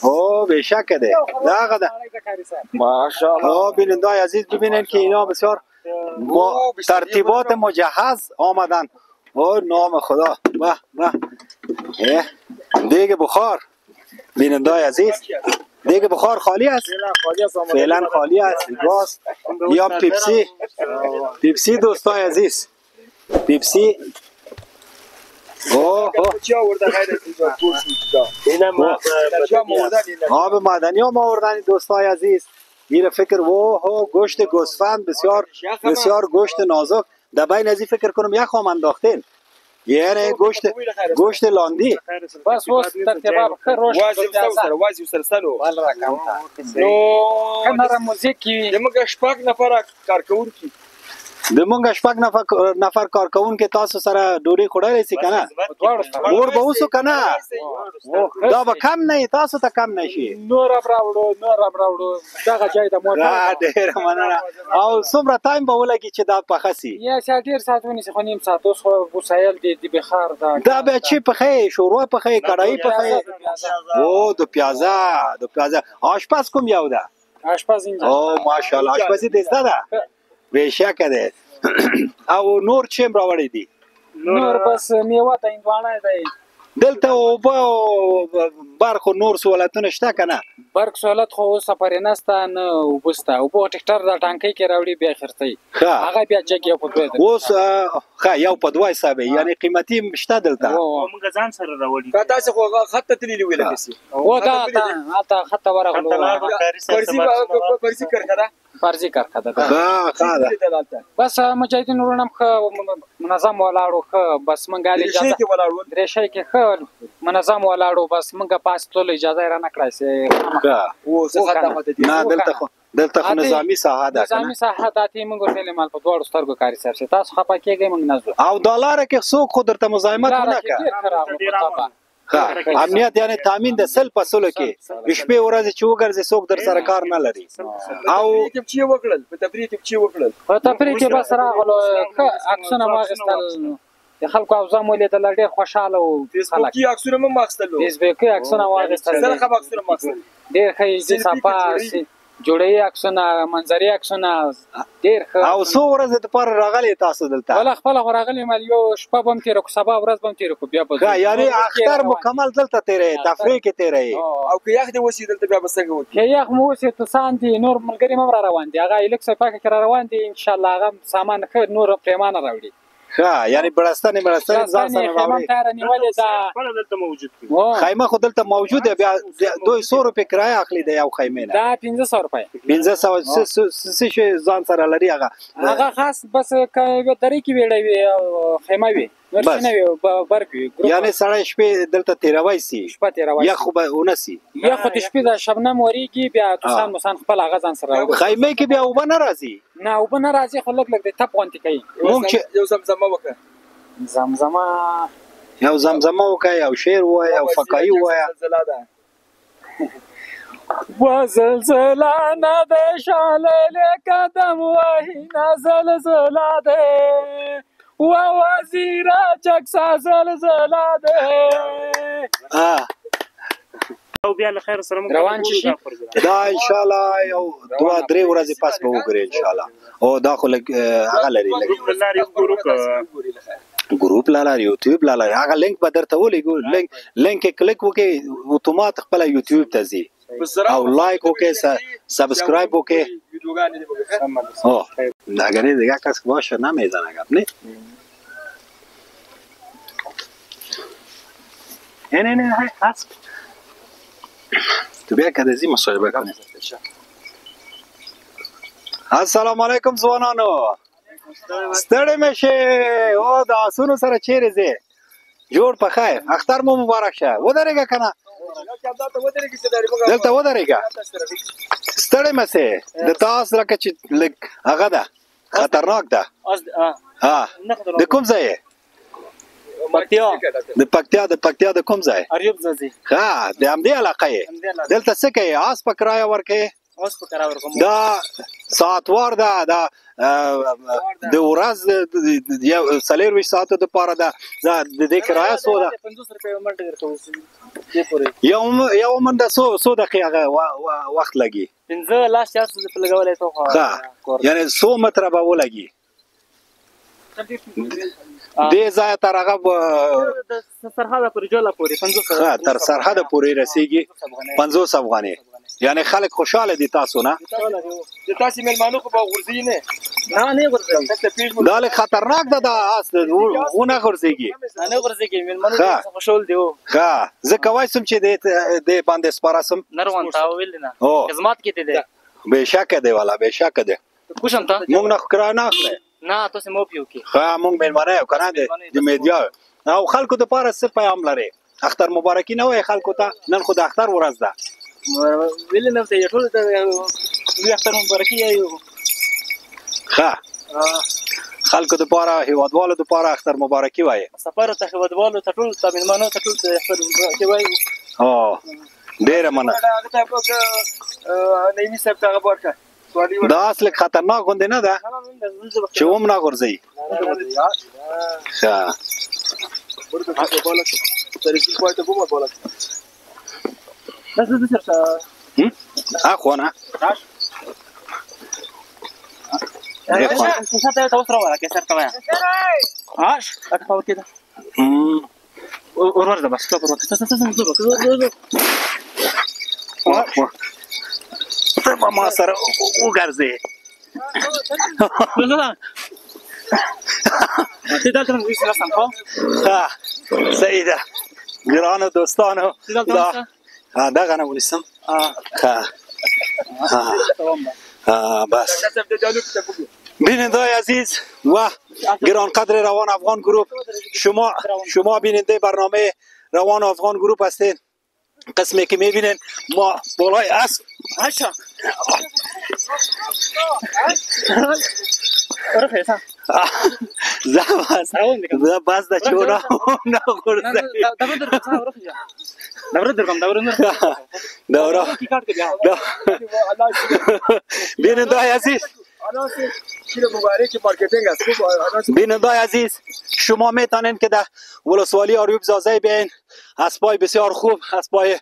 او بېشکه دی. دا هغه ده. ماشاءالله. بیننده‌های عزیز ببینید که اینا بسیار ترتیبات مجهز آمدن. او نام خدا. به به. دیگه بخار. بیننده‌های عزیز، دیگه بخار خالی است؟ فعلا خالی است. گاز یا پیپسی دوستای عزیز، پیپسی. آب معدنی هم آوردن دوستای عزیز. این فکر گوشت گوسفند بسیار بسیار گوشت نازک. در بین ازی فکر کنم یک هم انداختین. یعنی گوشت لاندی بس اوس ترتیبا خیر روش وازی سره سلو ول رقم نو کنه موزیک کی موږ شپږ نفر کارکونکي د مونږ شپږ نفر کارکونکي تاسو سره ډوډۍ خوړلای شي کنه اور به اوسو کنه دا به کم نه تاسو ته کم نشي نور راوړو دغه ځای د موټر ډېر مننه او څومره ټایم به ولګي چې دا پخسي یا ډېر ساعت ونیسي خو نیم ساعت اوس خو وسایل دي بخار دا به چې پخې شوروا پخې کړای پخې او د پیازا آشپز کوم یو ده آشپز اینجا او ماشاءالله آشپزی دسته ده بشکه ده او نور چیم راوړی دي نور بس میوه ته اندوانه دی دلته او برخو نور سہولتونه شته کنه برق سہولت خو اوس سفر نهسته نه وبسته او په ټیکټر د ټانکۍ کې راوړي بیا خرڅي هغه بیا جګ یو په دوه اوس ښه یو په دوه حساب یعنی قیمتي شته دلته موږ ځان سره راوړي کا تاسو خو خط تللی ویل کسي او دا خط ورغلو فرضي کړه فرضي کړه بس مجاهدین ورونم منظم ولاړو بس منګالي اجازه درېشي کې خو منظم ولاړو بس منګه پاس ټول اجازه را نکړای سي او څه نه دلته خو نظامی ساحه ده نظامی ساحه داتې موږ ټول مال په دوړو سترګو کاری سره تاسو خپه کېږئ موږ نه او دلاره کې څوک خو درته مزاحمت نه کوي امنیت یعنی تامین د سل پسلو کې شپې ورځې چې وګرځي څوک در سره کار نه لري او چې وکړل په تفریح کې بس راغلو عکسونه واغستل د خلکو اوزام ولیدل ډېر خوشاله او فیسبوک کې عکسونه مې واغستل فیسبوک کې عکسونه واغستل سره خبر عکسونه واغستل ډېر ښه صفه جوړي عکسونه منظري عکسونه ډېر ښه او څو ورځې دپاره راغلي تاسو دلته ولا خپله خو راغلي مال یو شپه به هم تېره کړو سبا ورځ به هم تېره کړو بیا به یعنې اختر مکمل دلته تېروي تفریح کې تېروي او که یخ دې وسي دلته بیا به څنګه وکړي که یخ مو وسي توسان دي نور ملګري هم را روان دي هغه ایلکس پاکه کې را روان دي انشاءالله هغه سامان ښه نور پرېمانه راوړي ښه یعنی بړستنې ځان سره راوړي خیمه خو دلته موجود دی بیا 200 روپۍ کرایه اخلي د یو خیمې نه دا 1500 روپۍ 1500 څه ځان سره لري هغه خاص بس که درې کې ویړی وي او خیمه وي نور نه وي برق وي یعنی سړی شپې دلته تېروی سي یا خو به ونه سي یا خو د شپې د شبنم وریږي بیا توسان مسان خپل هغه ځان سره راوړي خیمې کې بیا اوبه نه راځي نه اوبه نه راځي خو لږ د تپ غونتې کوي مونږ چې یو زمزمه وکړه یو زمزمه وکړه یو شعر ووایه یو فقایي ووایه و زلزله نه ده شاله قدم وهی نه زلزله ده و وزیر چکسا زلزله ده او بیا له خیر سره روان شي دا ان شاء الله یو 2-3 ورځې پس به وګورې ان شاء الله او دا خو هغه لري ګروپ لاره یوټیوب لاره هغه لینک به درته ولېږو لینک کلیک وکړئ اتومات خپله یوټیوب ته ځي او لایک وکړئ سبسکرایب وکړئ اگر دیگه کس باشه نمیزنه گپ نه نه هست تو بیا که زی مصاحبه کنیم السلام علیکم ځوانانو ستړی مشه او د آسونو سره چیرې ځې جوړ په خیر اختر مو مبارک شه ودرېږه که نه دلته ودرېږه ستړی مشه د تاسو لکه چې لږ هغه ده خطرناک ده د کوم ځای د پکتیا د کوم ځای ښه د همدې علاقه یې دلته څه کوې آس په کرایه ورکوې دا ساعتوار ده د ورځ 24 ساعتو دپاره ده د دې کرایه څو ده یو منډه څو دقیقه وخت لګي یعنې څو متره به ولګي دې ځایه تر هغه تر سرحده پورې رسیږي 50 افغانۍ یعنی خلک خوشحاله دي تاسو نه د تاسو مېلمانو خو به غورځي نه غورځي دا لږ خطرناک ده دا اس ونه غورځېږي نه غورځېږي مېلمانو خوشحال دي ښه زه کولی شم چې دې باندې سپاره شم نروان تا ویل نه خدمات کې دی بېشکه دی والا بېشکه دی کوشم ته موږ نه کرایه نه اخلئ نه تاسو مو پیو کې ښه موږ مېلمانه یو که نه د میډیا او خلکو د پاره څه پیغام لري؟ اختر مبارکي نه وای خلکو ته، نن خو د اختر ورځ ده. ویل نه ته ټول ته اختر مبارکي یو. ښه خلکو د پاره هیوادوالو د پاره اختر مبارکي وای. سفر ته هیوادوالو ته ټول ته مېلمانو ته ټول اختر مبارکي وای. ډیره مننه. نایمي صاحب ته خبر کا دا اصل خطرناک غونډه نه ده چې ووم نه غورځي. ښه اخوانا ما سره وګرځي. صحیح ده ګرانو دوستانو دغه نه ونیسم. بس بیننده عزیز و گرانقدر روان افغان گروپ، شما بیننده برنامه روان افغان گروپ هستین. قسمی که میبینین ما بالای اسب بس ده چونا دورا بیننده عزیز بیننده عزیز شما میتونین که در ولسوالی آریوب زازه بیاین. اسبای بسیار خوب، اسبای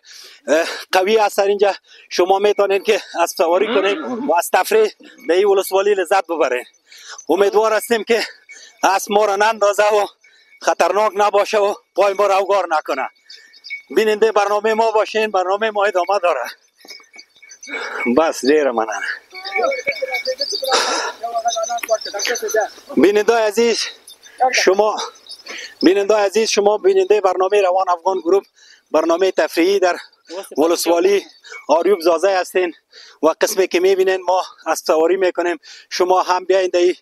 قوی هست اینجا. شما میتونین که اسب سواری کنین و از تفریح در این ولسوالی لذت ببرین. امیدوار هستیم که اسب ما را نندازه و خطرناک نباشه و پای ما را اوگار نکنه. بیننده برنامه ما باشین، برنامه ما ادامه داره. بس دیر منن. بیننده عزیز شما بیننده برنامه روان افغان گروپ، برنامه تفریحی در ولسوالی آریوب زازه هستین و قسمی که میبینین ما اسب سواری میکنیم. شما هم بیاین در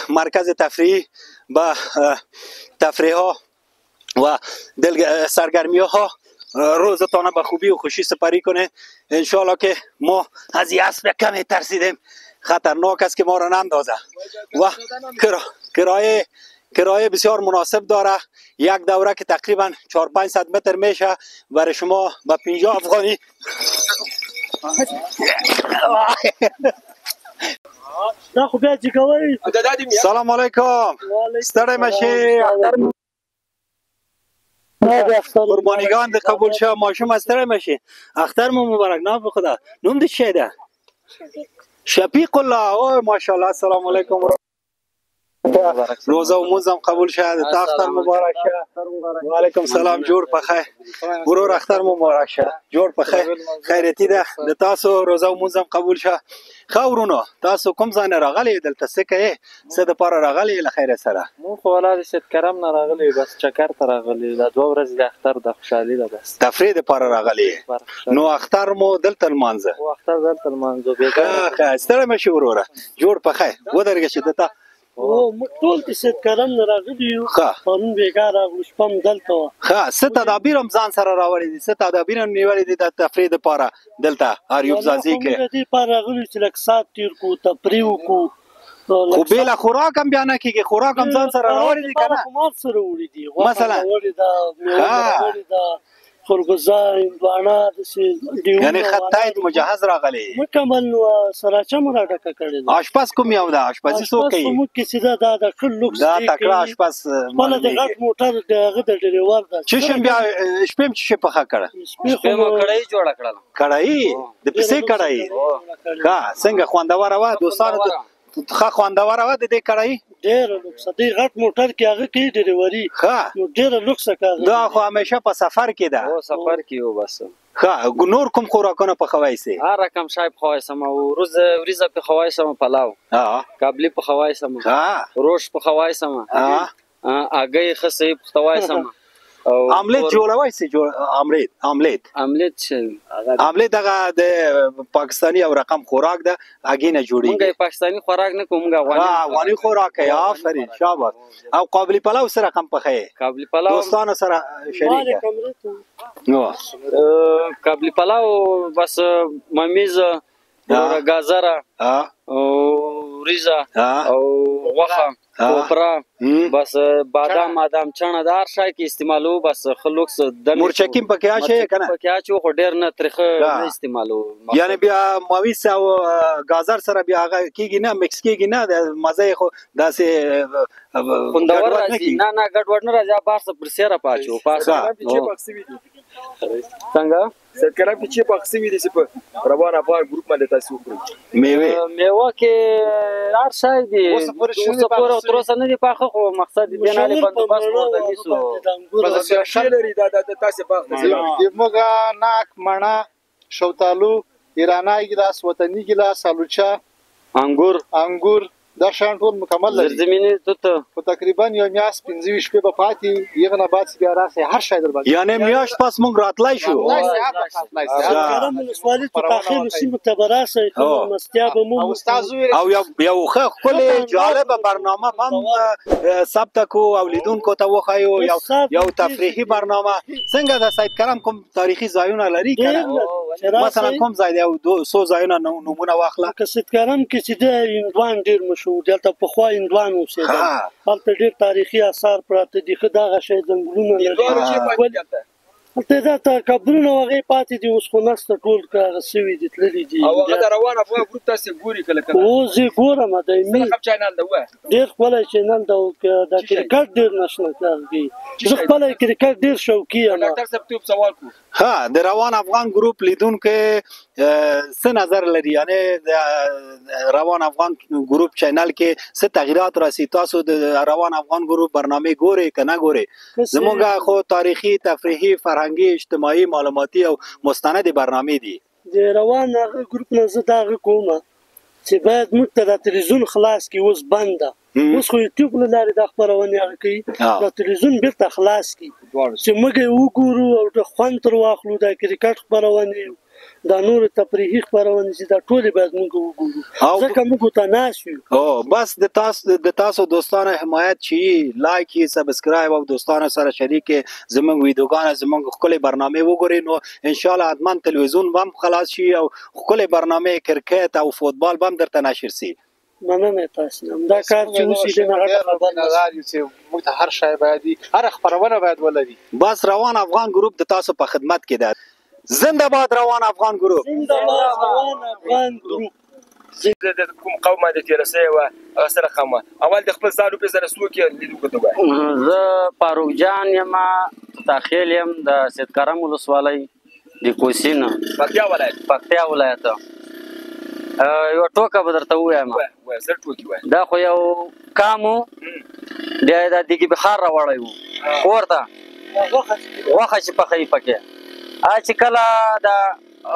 مرکز تفریحی با تفریح ها و سرگرمی ها روزتان به خوبی و خوشی سپری کنه. انشالله که ما از این اسب کمی ترسیدیم، خطرناک است که ما را نندازه و کرایه بسیار مناسب داره. یک دوره که تقریبا 400-500 متر میشه برای شما با 50 افغانی. سلام علیکم. ستړی مشی قربانیگان د قبول شه ماشوم ستړی مشی. اختر مو مبارک. نام خدا نوم دې چی ده؟ شفیق الله. او ماشاءالله. سلام علیکم. روزه و مونزم قبول شه. د اختر مبارک شه. و علیکم سلام. جوړ پخیر ورور. اختر مبارک شه. جوړ پخیر خیرتی ده. د تاسو روزه و مونزم قبول شه. خورونو تاسو کوم ځای نه راغلی دلته څه کوي؟ څه د پاره راغلی له خیر سره؟ مون خو ولادت ست کرم نه راغلی، بس چکر ته راغلی. د دوه ورځې د اختر د خوشحالي ده، بس تفریح د پاره راغلی. نو اختر مو دلته لمانځه؟ او اختر دلته لمانځو. ښه ستړی مشي وروره. جوړ پخیر ودرېږه چې دته او ټول د ست کرم نه راغلی یو. قانون بیګا راغلو شپم دلته. ښه څه تدابیر هم ځان سره راوړي دي؟ څه تدابیر هم نیولي دي د تفریح د پاره دلته آریوب زازي کې؟ د دې پاره راغلي چې لږ ساعت تیر کو، تفریح وکړو. خو بېله خوراک هم بیا نه کېږي. خوراک هم ځان سره راوړي دي که نه؟ مال سره وړي دي. مثلا وړي ده، میوه وړي ده، خربزه، هندوانه، داسې ډیوونه. یعنې خطایت مجهز راغلی. مکمل سراچه مو را ډکه کړې ده. اشپز کوم یو ده؟ اشپزي څوک کوي؟ زموږ کې سیده دا د ښه لوکس دا تکړه اشپز خپله د غټ موټر د هغه د ډریور ده. چشم بیا شپې هم چشې پخه کړه؟ شپې مو کړایي جوړه کړله. کړایي د پسې کړایي. ښه څنګه خوندوره وه دوستانو؟ ښه خوندوره وه د دې کړایي؟ ډېره لوکسه. دی غټ موټر کې هغه کوي ډریوري. ښه نو ډېره لوکسه کاغذ. دا خو همیشه په سفر کې ده. او سفر کې یو بس. ښه نور کوم خوراکونه پخوی سي؟ هر رقم شای پخوی سم. وریځه پخوی سم، پلاو، کابلی پخوی سم، روش پخوی سم، هګۍ خسې پخوی سم، آملیت جوړوي سي آملیت آملیت دغه د پاکستاني او رقم خوراک ده اگینه جوړي موږ پاکستاني خوراک نه کوم موږ افغاني خوراک یا آفرین شاباش او قابلی پلاو سره رقم پخې قابلی پلاو دوستانو سره شریک نو قابلی پلاو بس ممیز گازره او ریزه او غوښه کوپرا بس بادام چڼه دار شای کې استعمالو بس خلک مرچکیم پکې اچي کنه پکې اچو خو ډیر نه ترخه نه استعمالو یعنی بیا مویس او گازر سره بیا کیږي نه مکس کیږي نه مزه خو داسې خوندور راځي نه ګډوډ نه راځي بار څه پر سره پاچو پاسه څنګه سرکرم کې چې پاکستاني دي چې په روان افغان ګروپ باندې تاسو وکړي میوه کې هر شای دي اوس پورې تر اوسه نه دي پاخه خو مقصد دې نه لري بندوبست ورته نیسو مزه لري دا تاسو باغ موږ ناک مڼه شوتالو ایرانی ګلاس وطني ګلاس الوچا انګور دا شان ټول مکمل لري زمینه ته په تقریبا یو میاس 15 شپې به پاتې یغه نه بعد بیا راځي هر شای در باندې یعنی میاش پس مونږ راتلای شو کارم ولسوالۍ په تاخیر سیمه تبراسه مستیا به مو استاد او یو خپل جالب برنامه هم ثبت کو اولیدونکو ته وخایو یو تفریحي برنامه څنګه د سید کرم کوم تاریخي ځایونه لري کنه مثلا کوم ځای دی او 200 ځایونه نمونه واخله که سید کرم کې چې د اندوان ډیر دلته پخوا اندوان اوسېدل هلته ډېر تاریخي آثار پراته دي ښه دغه شی ځنګلونه لري هلته دا قبرونه هغې پاتې دي اوس خو نسته ټول هغه سوي دي تللي دي او هغه د روان افغان ګروپ تاسې ګوري کله کله اوس یې ګورم دایمي چینل ده ډېر ښکلی چینل ده د کرکټ ډېر نشنه کوي زه خپله کرکټ ډېر شوقي یم ډاکټر صاحب ته سوال کوو ها د روان افغان ګروپ لیدونکو څه نظر لري یعنی د روان افغان ګروپ چینل کې څه تغیرات راسي تاسو د روان افغان ګروپ برنامه ګوري کنه ګوري زموږ خو تاریخي تفریحي فرهنګي اجتماعي معلوماتي او مستند برنامه دي د روان ګروپ نه زه دا کوم چې باید موږ ته د تلویزیون خلاص کی اوس بند ده اوس خو یوټیوب له لارې د خبرونه کوي د تلویزیون بیرته خلاص کی چې موږ وګورو او د خوند تر واخلو د کرکټ خبرونه دا نور تفریحي خبرونه چې دا ټول باید موږ وګورو ځکه موږ ته ناشو بس د تاسو دوستانه حمایت چی لایک سبسکرایب او دوستانه سره شریک زموږ ویډیوګان زموږ خپل برنامه وګورئ نو ان شاء الله ادمان تلویزیون هم خلاص شي او خپل برنامه کرکټ او فوتبال هم درته نشر شي مننه تاسو دا کار چې وشي نه خبر نه راځي چې موږ ته هر شای باید هر خبرونه باید ولري بس روان افغان ګروپ د تاسو په خدمت کې ده زنده باد روان افغان ګروپ زنده باد روان افغان ګروپ د کوم قومه د تیرسه و سره قومه اول د خپل ځالو په سره سلوک لیدو کوته زه فاروق جان یم تاخیل یم د سید کرم ولسوالۍ د کوسینه پکتیا ولایت یو ټوکه به درته ووایم دا خو یو کامو بیا د دیګي بخار راوړی و کور ته غوښه چې پخوي پکې چې کله د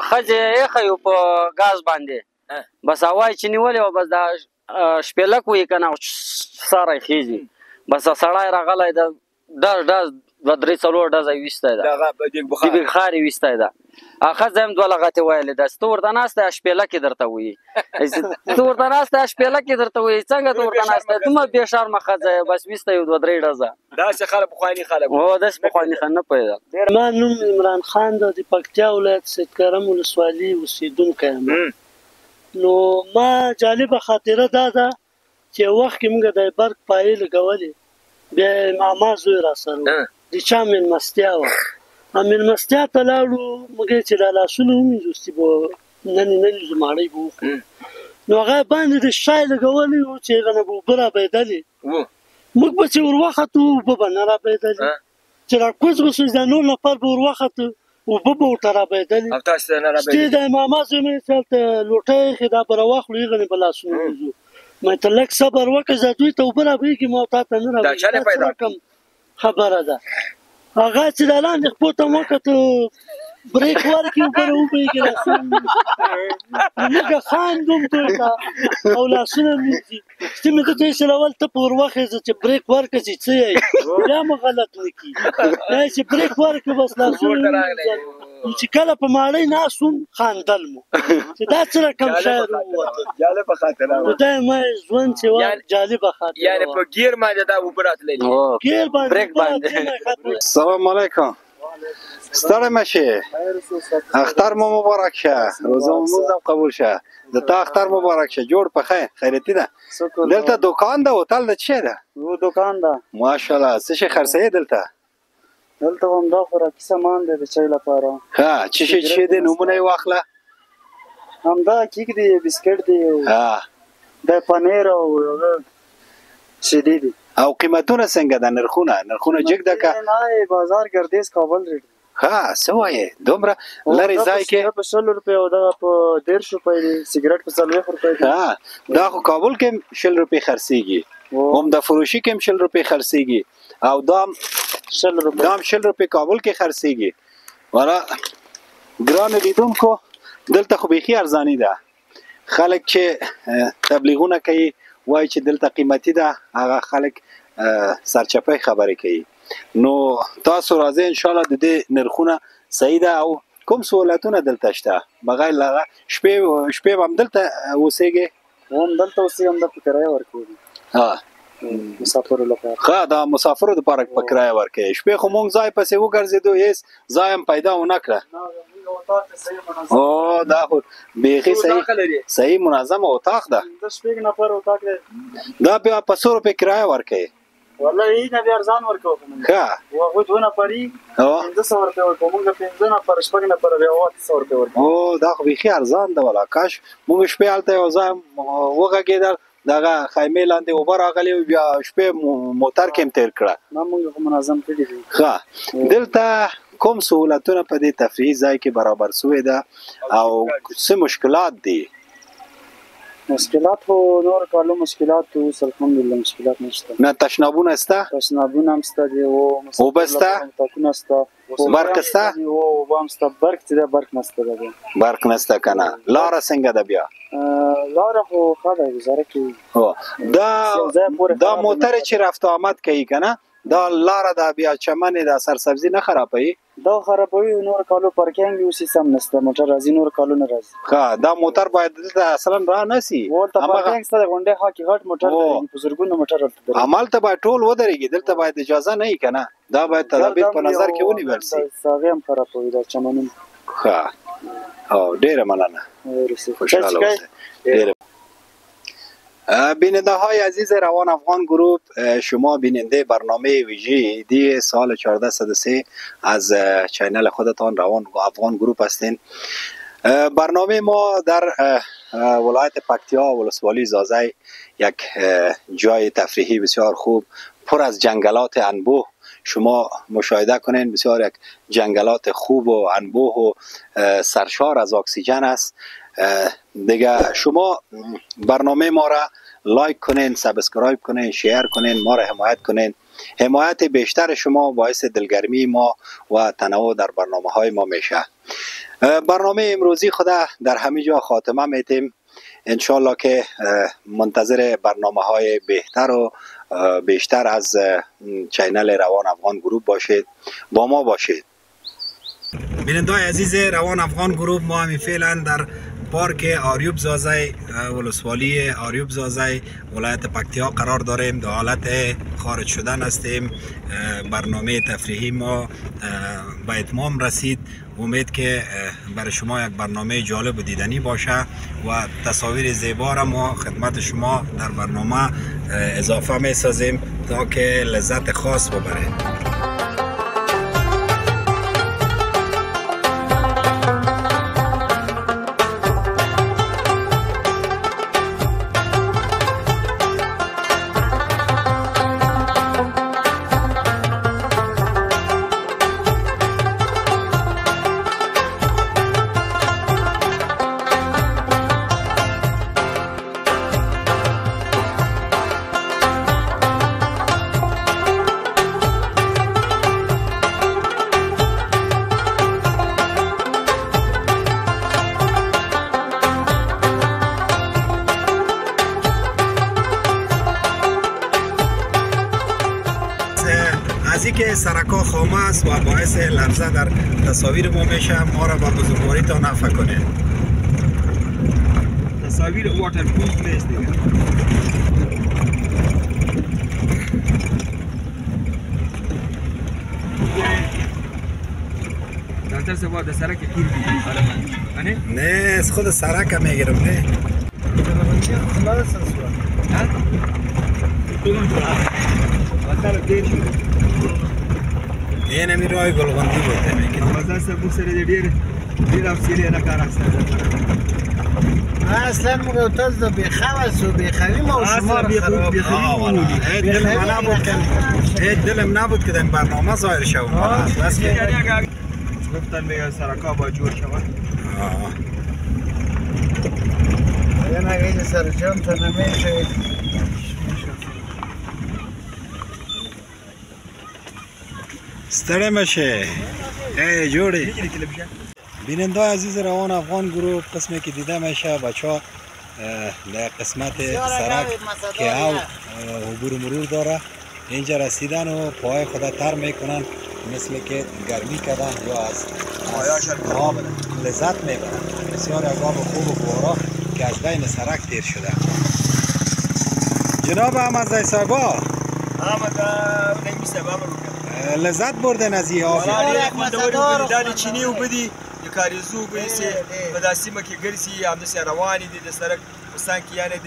ښځې ایښی و په ګاز باندې بس هوا یې چې نیولې وه بس دا شپېلک وي که نه ساری خیږي بس سړی راغلی د ډز دوه درې څلور ډزه یې ویستی ده د بخار یې ویستی ده ښځه هم دوه لغتې ویلې ده چې ته ورته ناسته یې شپېلک یې درته وایي ته ورته ناسته یې شپېلک یې درته وایي څنګه ته ورته ناسته یې دومره بې شرمه ښځه یې بس ویسته یې دوه درې ډزه داسې خلک پخواني خلک هو داسې پخواني خلک نه پوهېدل ما نوم عمران خان ده د پکتیا ولایت سید کرم ولسوالي اوسېدونکی یم نو ما جالبه خاطره دا ده چې یو وخت کې موږ د برق پایې لګولې بیا ماما زوی را سره د چا مېلمستیا وه مېلمستیا ته لاړو موږ چې دا لاسونه ومینځو چې به ننیزو ماړۍ به وکړو نو هغه باندې د شای لګولی وو چې هغه نه به اوبه رابهېدلې موږ به چې ور وختو اوبه به نه رابهېدلې چې راکوز به شو دا نور نفر به ور وختو اوبه به ورته رابهېدلې چې د ماما زوی مې چې هلته لوټه ایښې دا به راواخلو هغه نه به لاسونه ومینځو ما ته لږ صبر وکړه زه دوی ته اوبه رابهېږي ما تا ته نه رابهېږي خبره ده هغه چې د لاندې خپو ته مو وکتو بریک ورکړي اوبه وبهیږي لاسونه موږ خاندوم دوی ته او لاسونه مینځي چې مې درته ایسل اول ته په ور وخېږه چې بریک ورکړه چې څه یې بیا مو غلط نه کړي چې بریک ورکړه بس لاسونه چې کله په ماړۍ ناست وم خاندل مو چې دا څه رقم شاعر ووته جالبه خاطره وه خدای ما ژوند چې وه جالبه خاطره یعنې په ګیر باندې دا اوبه راتللي ګیر باندې سلام علیکم ستړی مه شې اختر مو مبارک شه روزه مو هم قبول شه د تا اختر مبارک شه جوړ په خیر خیرتي ده دلته دوکان ده هوټل ده څه ده دوکان ده ماشاءالله څه شي خرڅوې دلته دلته همدا خوراکي سامان دی د چای لپاره ها څه شي دی نومونه یې واخله همدا کیک دی بسکټ دی د پنیر او شیدې دي او قیمتونه څنګه ده نرخونه جګ ده که نه بازار ګردیز کابل ریټ ها څه وایې دومره لرې ځای کې په 100 روپۍ او دغه په 150 روپۍ دی سګرټ په 40 روپۍ دی دا خو کابل کې 100 روپۍ خرڅېږي عمده فروشي کې 100 روپۍ خرڅېږي او دا 100 روپۍ کابل کې خرڅېږي والا ګرانو لیدونکو دلته خو بیخي ارزاني ده خلک چې تبلیغونه کوي وایي چې دلته قیمتي ده هغه خلک سرچپۍ خبرې کوي نو تاسو راځئ انشاءالله د دې نرخونه صحیح ده او کوم سهولتونه دلته شته بغیر له هغه شپې به هم دلته اوسېږې هم دلته اوسېږم دا په کرایه ورکوي مسافرو لپاره ښه دا مسافرو دپاره په کرایه ورکوي شپې خو مونږ ځای پسې وګرځېدو هېڅ ځای هم پیدا ونه کړه او دا خو بیخي صحیح منظمه اتاق ده دا بیا په 100 روپۍ کرایه ورکوي والله یې نه بیا ارزان ورکوو ښه هغوی 2 نفري 1500 روپۍ ورکوو موږ 15 نفر 6 نفر بیا 800 روپۍ ورکوو او دا خو بیخي ارزان ده والا کاش موږ شپې هلته یو ځای وغږېدل دغه خیمې لاندې اوبه راغلې بیا شپې موټر کې هم تېر کړه موږ خو منظم کړي دي ښه دلته کوم سهولتونه په دې تفریحي ځای کې برابر سوی ده او څه مشکلات دي مشکلات خو نور کالو مشکلات اوس الحمدلله مشکلات نشته نه تشنابونه شته تشنابونه هم شته دي اوبه شته اتاقونه شته برق شته اوبه هم شته برق چې ده برق نشته ده برق نشته که نه لاره څنګه ده بیا لاره خو ښه ده ګزاره کوي دا موټرې چې رفت و آمد کوي که نه دا لاره ده بیا چمنې ده سرسبزي نه خرابوي دا خرابوي نور کالو پارکینګ اوس هېڅ هم نشته موټر راځي نور کالو نه راځي ښه دا موټر باید دلته اصلا را نه سي ولته پارکینګ شته د غونډۍ خوا کې غټ موټر درېږي په زرګونه موټر هلته درېږي همالته باید ټول ودرېږي دلته باید اجازه نه وي که نه دا باید تدابیر په نظر کې ونیول سي هغې هم خرابوي دا چمنونه ښه او ډېره مننه خوشحاله اوسئ بیننده های عزیز روان افغان گروپ شما بیننده برنامه ویژه دی سال 1403 از چینل خودتان روان افغان گروپ هستین برنامه ما در ولایت پکتیا ولسوالی زازی یک جای تفریحی بسیار خوب پر از جنگلات انبوه شما مشاهده کنین بسیار یک جنگلات خوب و انبوه و سرشار از اکسیژن است دیگه شما برنامه ما را لایک کنین سابسکرایب کنین شیر کنین ما را حمایت کنین حمایت بیشتر شما باعث دلگرمی ما و تنوع در برنامه های ما میشه برنامه امروزی خدا در همه جا خاتمه میتیم انشالله که منتظر برنامه های بهتر و بیشتر از چینل روان افغان گروپ باشید با ما باشید بیننده های عزیز روان افغان گروپ ما همین فعلا در پارک آریوب زازی ولسوالی آریوب زازی ولایت پکتیا قرار داریم در حالت خارج شدن هستیم برنامه تفریحی ما به اتمام رسید امید که برای شما یک برنامه جالب و دیدنی باشه و تصاویر زیبا را ما خدمت شما در برنامه اضافه می سازیم تا که لذت خاص ببرید. سرکا خامه است و باعث لرزه در تصاویر ما میشه. ما را به بزرگواری تا نفع کنه. تصاویر واتر پروف نیست دیگه. دکتر صاحب در سرک گیر بیدید نه از خود سرک هم میگیرم. نه خلاص است. یه نمی روی گلغندی بوده میگه. آمازه سبو سر دیر افسیری نکار اصلا موقع تاز دو بیخواست و بیخوی ما و شما رو خراب. دلم نبود که در برنامه ظاهر شود. بس که گفتن میگن سرکا با جور شود. یه نگه سر جان تا نمیشه. ستړی مشه. ای جوړی. بیننده عزیز روان افغان گروه قسمی که دیده میشه بچه در قسمت سرک که او عبور مرور داره اینجا رسیدن و پای خدا تر میکنن مثل که گرمی کردن یا از آب لذت میبرن. بسیار از آب خوب و فوارا که از بین سرک تیر شده. جناب احمد زی صاحبا لذت بردن از این آب. دانی چینی و بدی کاریزو بسی په داسیمه کې ګرځي همداسې روانې دي د سړک په څنګ کې یعنې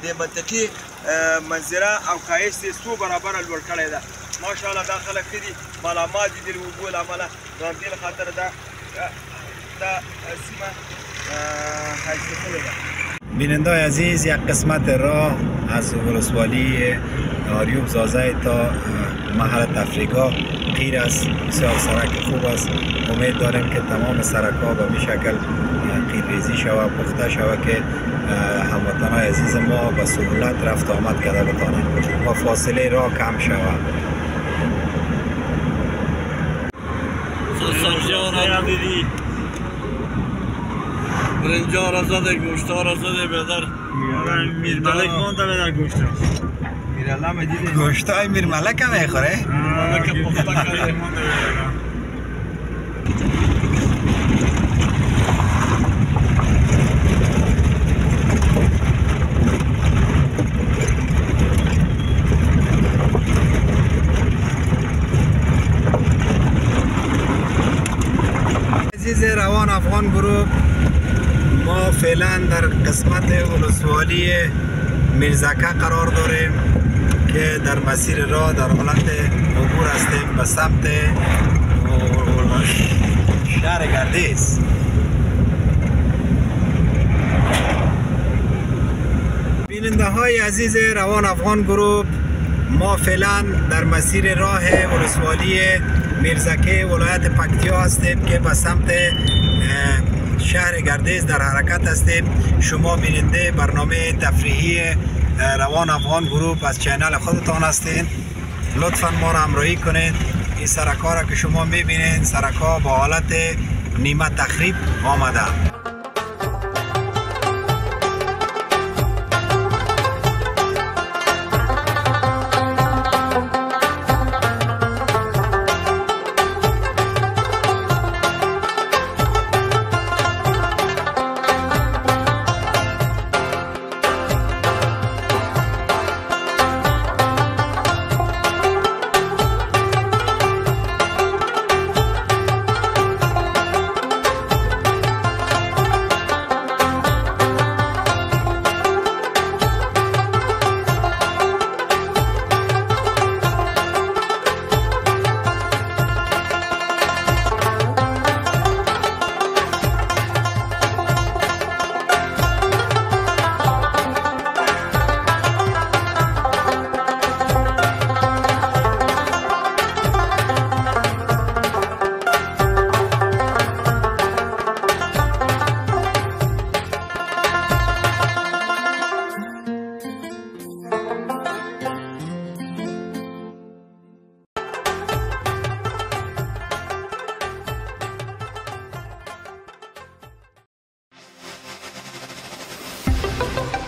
د منطقي منظره او ښایست یې څو برابره لوړ کړی ده. ماشاءالله دا خلک ښه دي مالامال دي د اوبو له امله نو همدې له خاطره دا سیمه ښایسته شوې ده. بیننده عزیز یک قسمت راه از ولسوالی آریوب زازه تا محل تفریحگاه قیر است. بسیار سرک خوب است. امید داریم که تمام سرک ها به این شکل قیرریزی شود پخته شود که هموطنان عزیز ما به سهولت رفت آمد کرده بتانند و فاصله راه کم شود. برنجا را زده گوشتا را زده بدر میرملک مانده بدر گوشتا میرالله دیدی گوشتای میرملک هم میخوره؟ میرملک پخته کرده مانده بدر. عزیز روان افغان گروه ما فعلا در قسمت ولسوالی میرزکه قرار داریم که در مسیر راه در حالت عبور هستیم به سمت شهر گردیز. بیننده های عزیز روان افغان گروه ما فعلا در مسیر راه ولسوالی میرزکه ولایت پکتیا هستیم که به سمت شهر گردیز در حرکت هستیم. شما بیننده برنامه تفریحی روان افغان گروه از چینل خودتان هستین. لطفا ما را همراهی کنید. این سرک‌ها را که شما میبینید سرک‌ها با حالت نیمه تخریب آمده. you.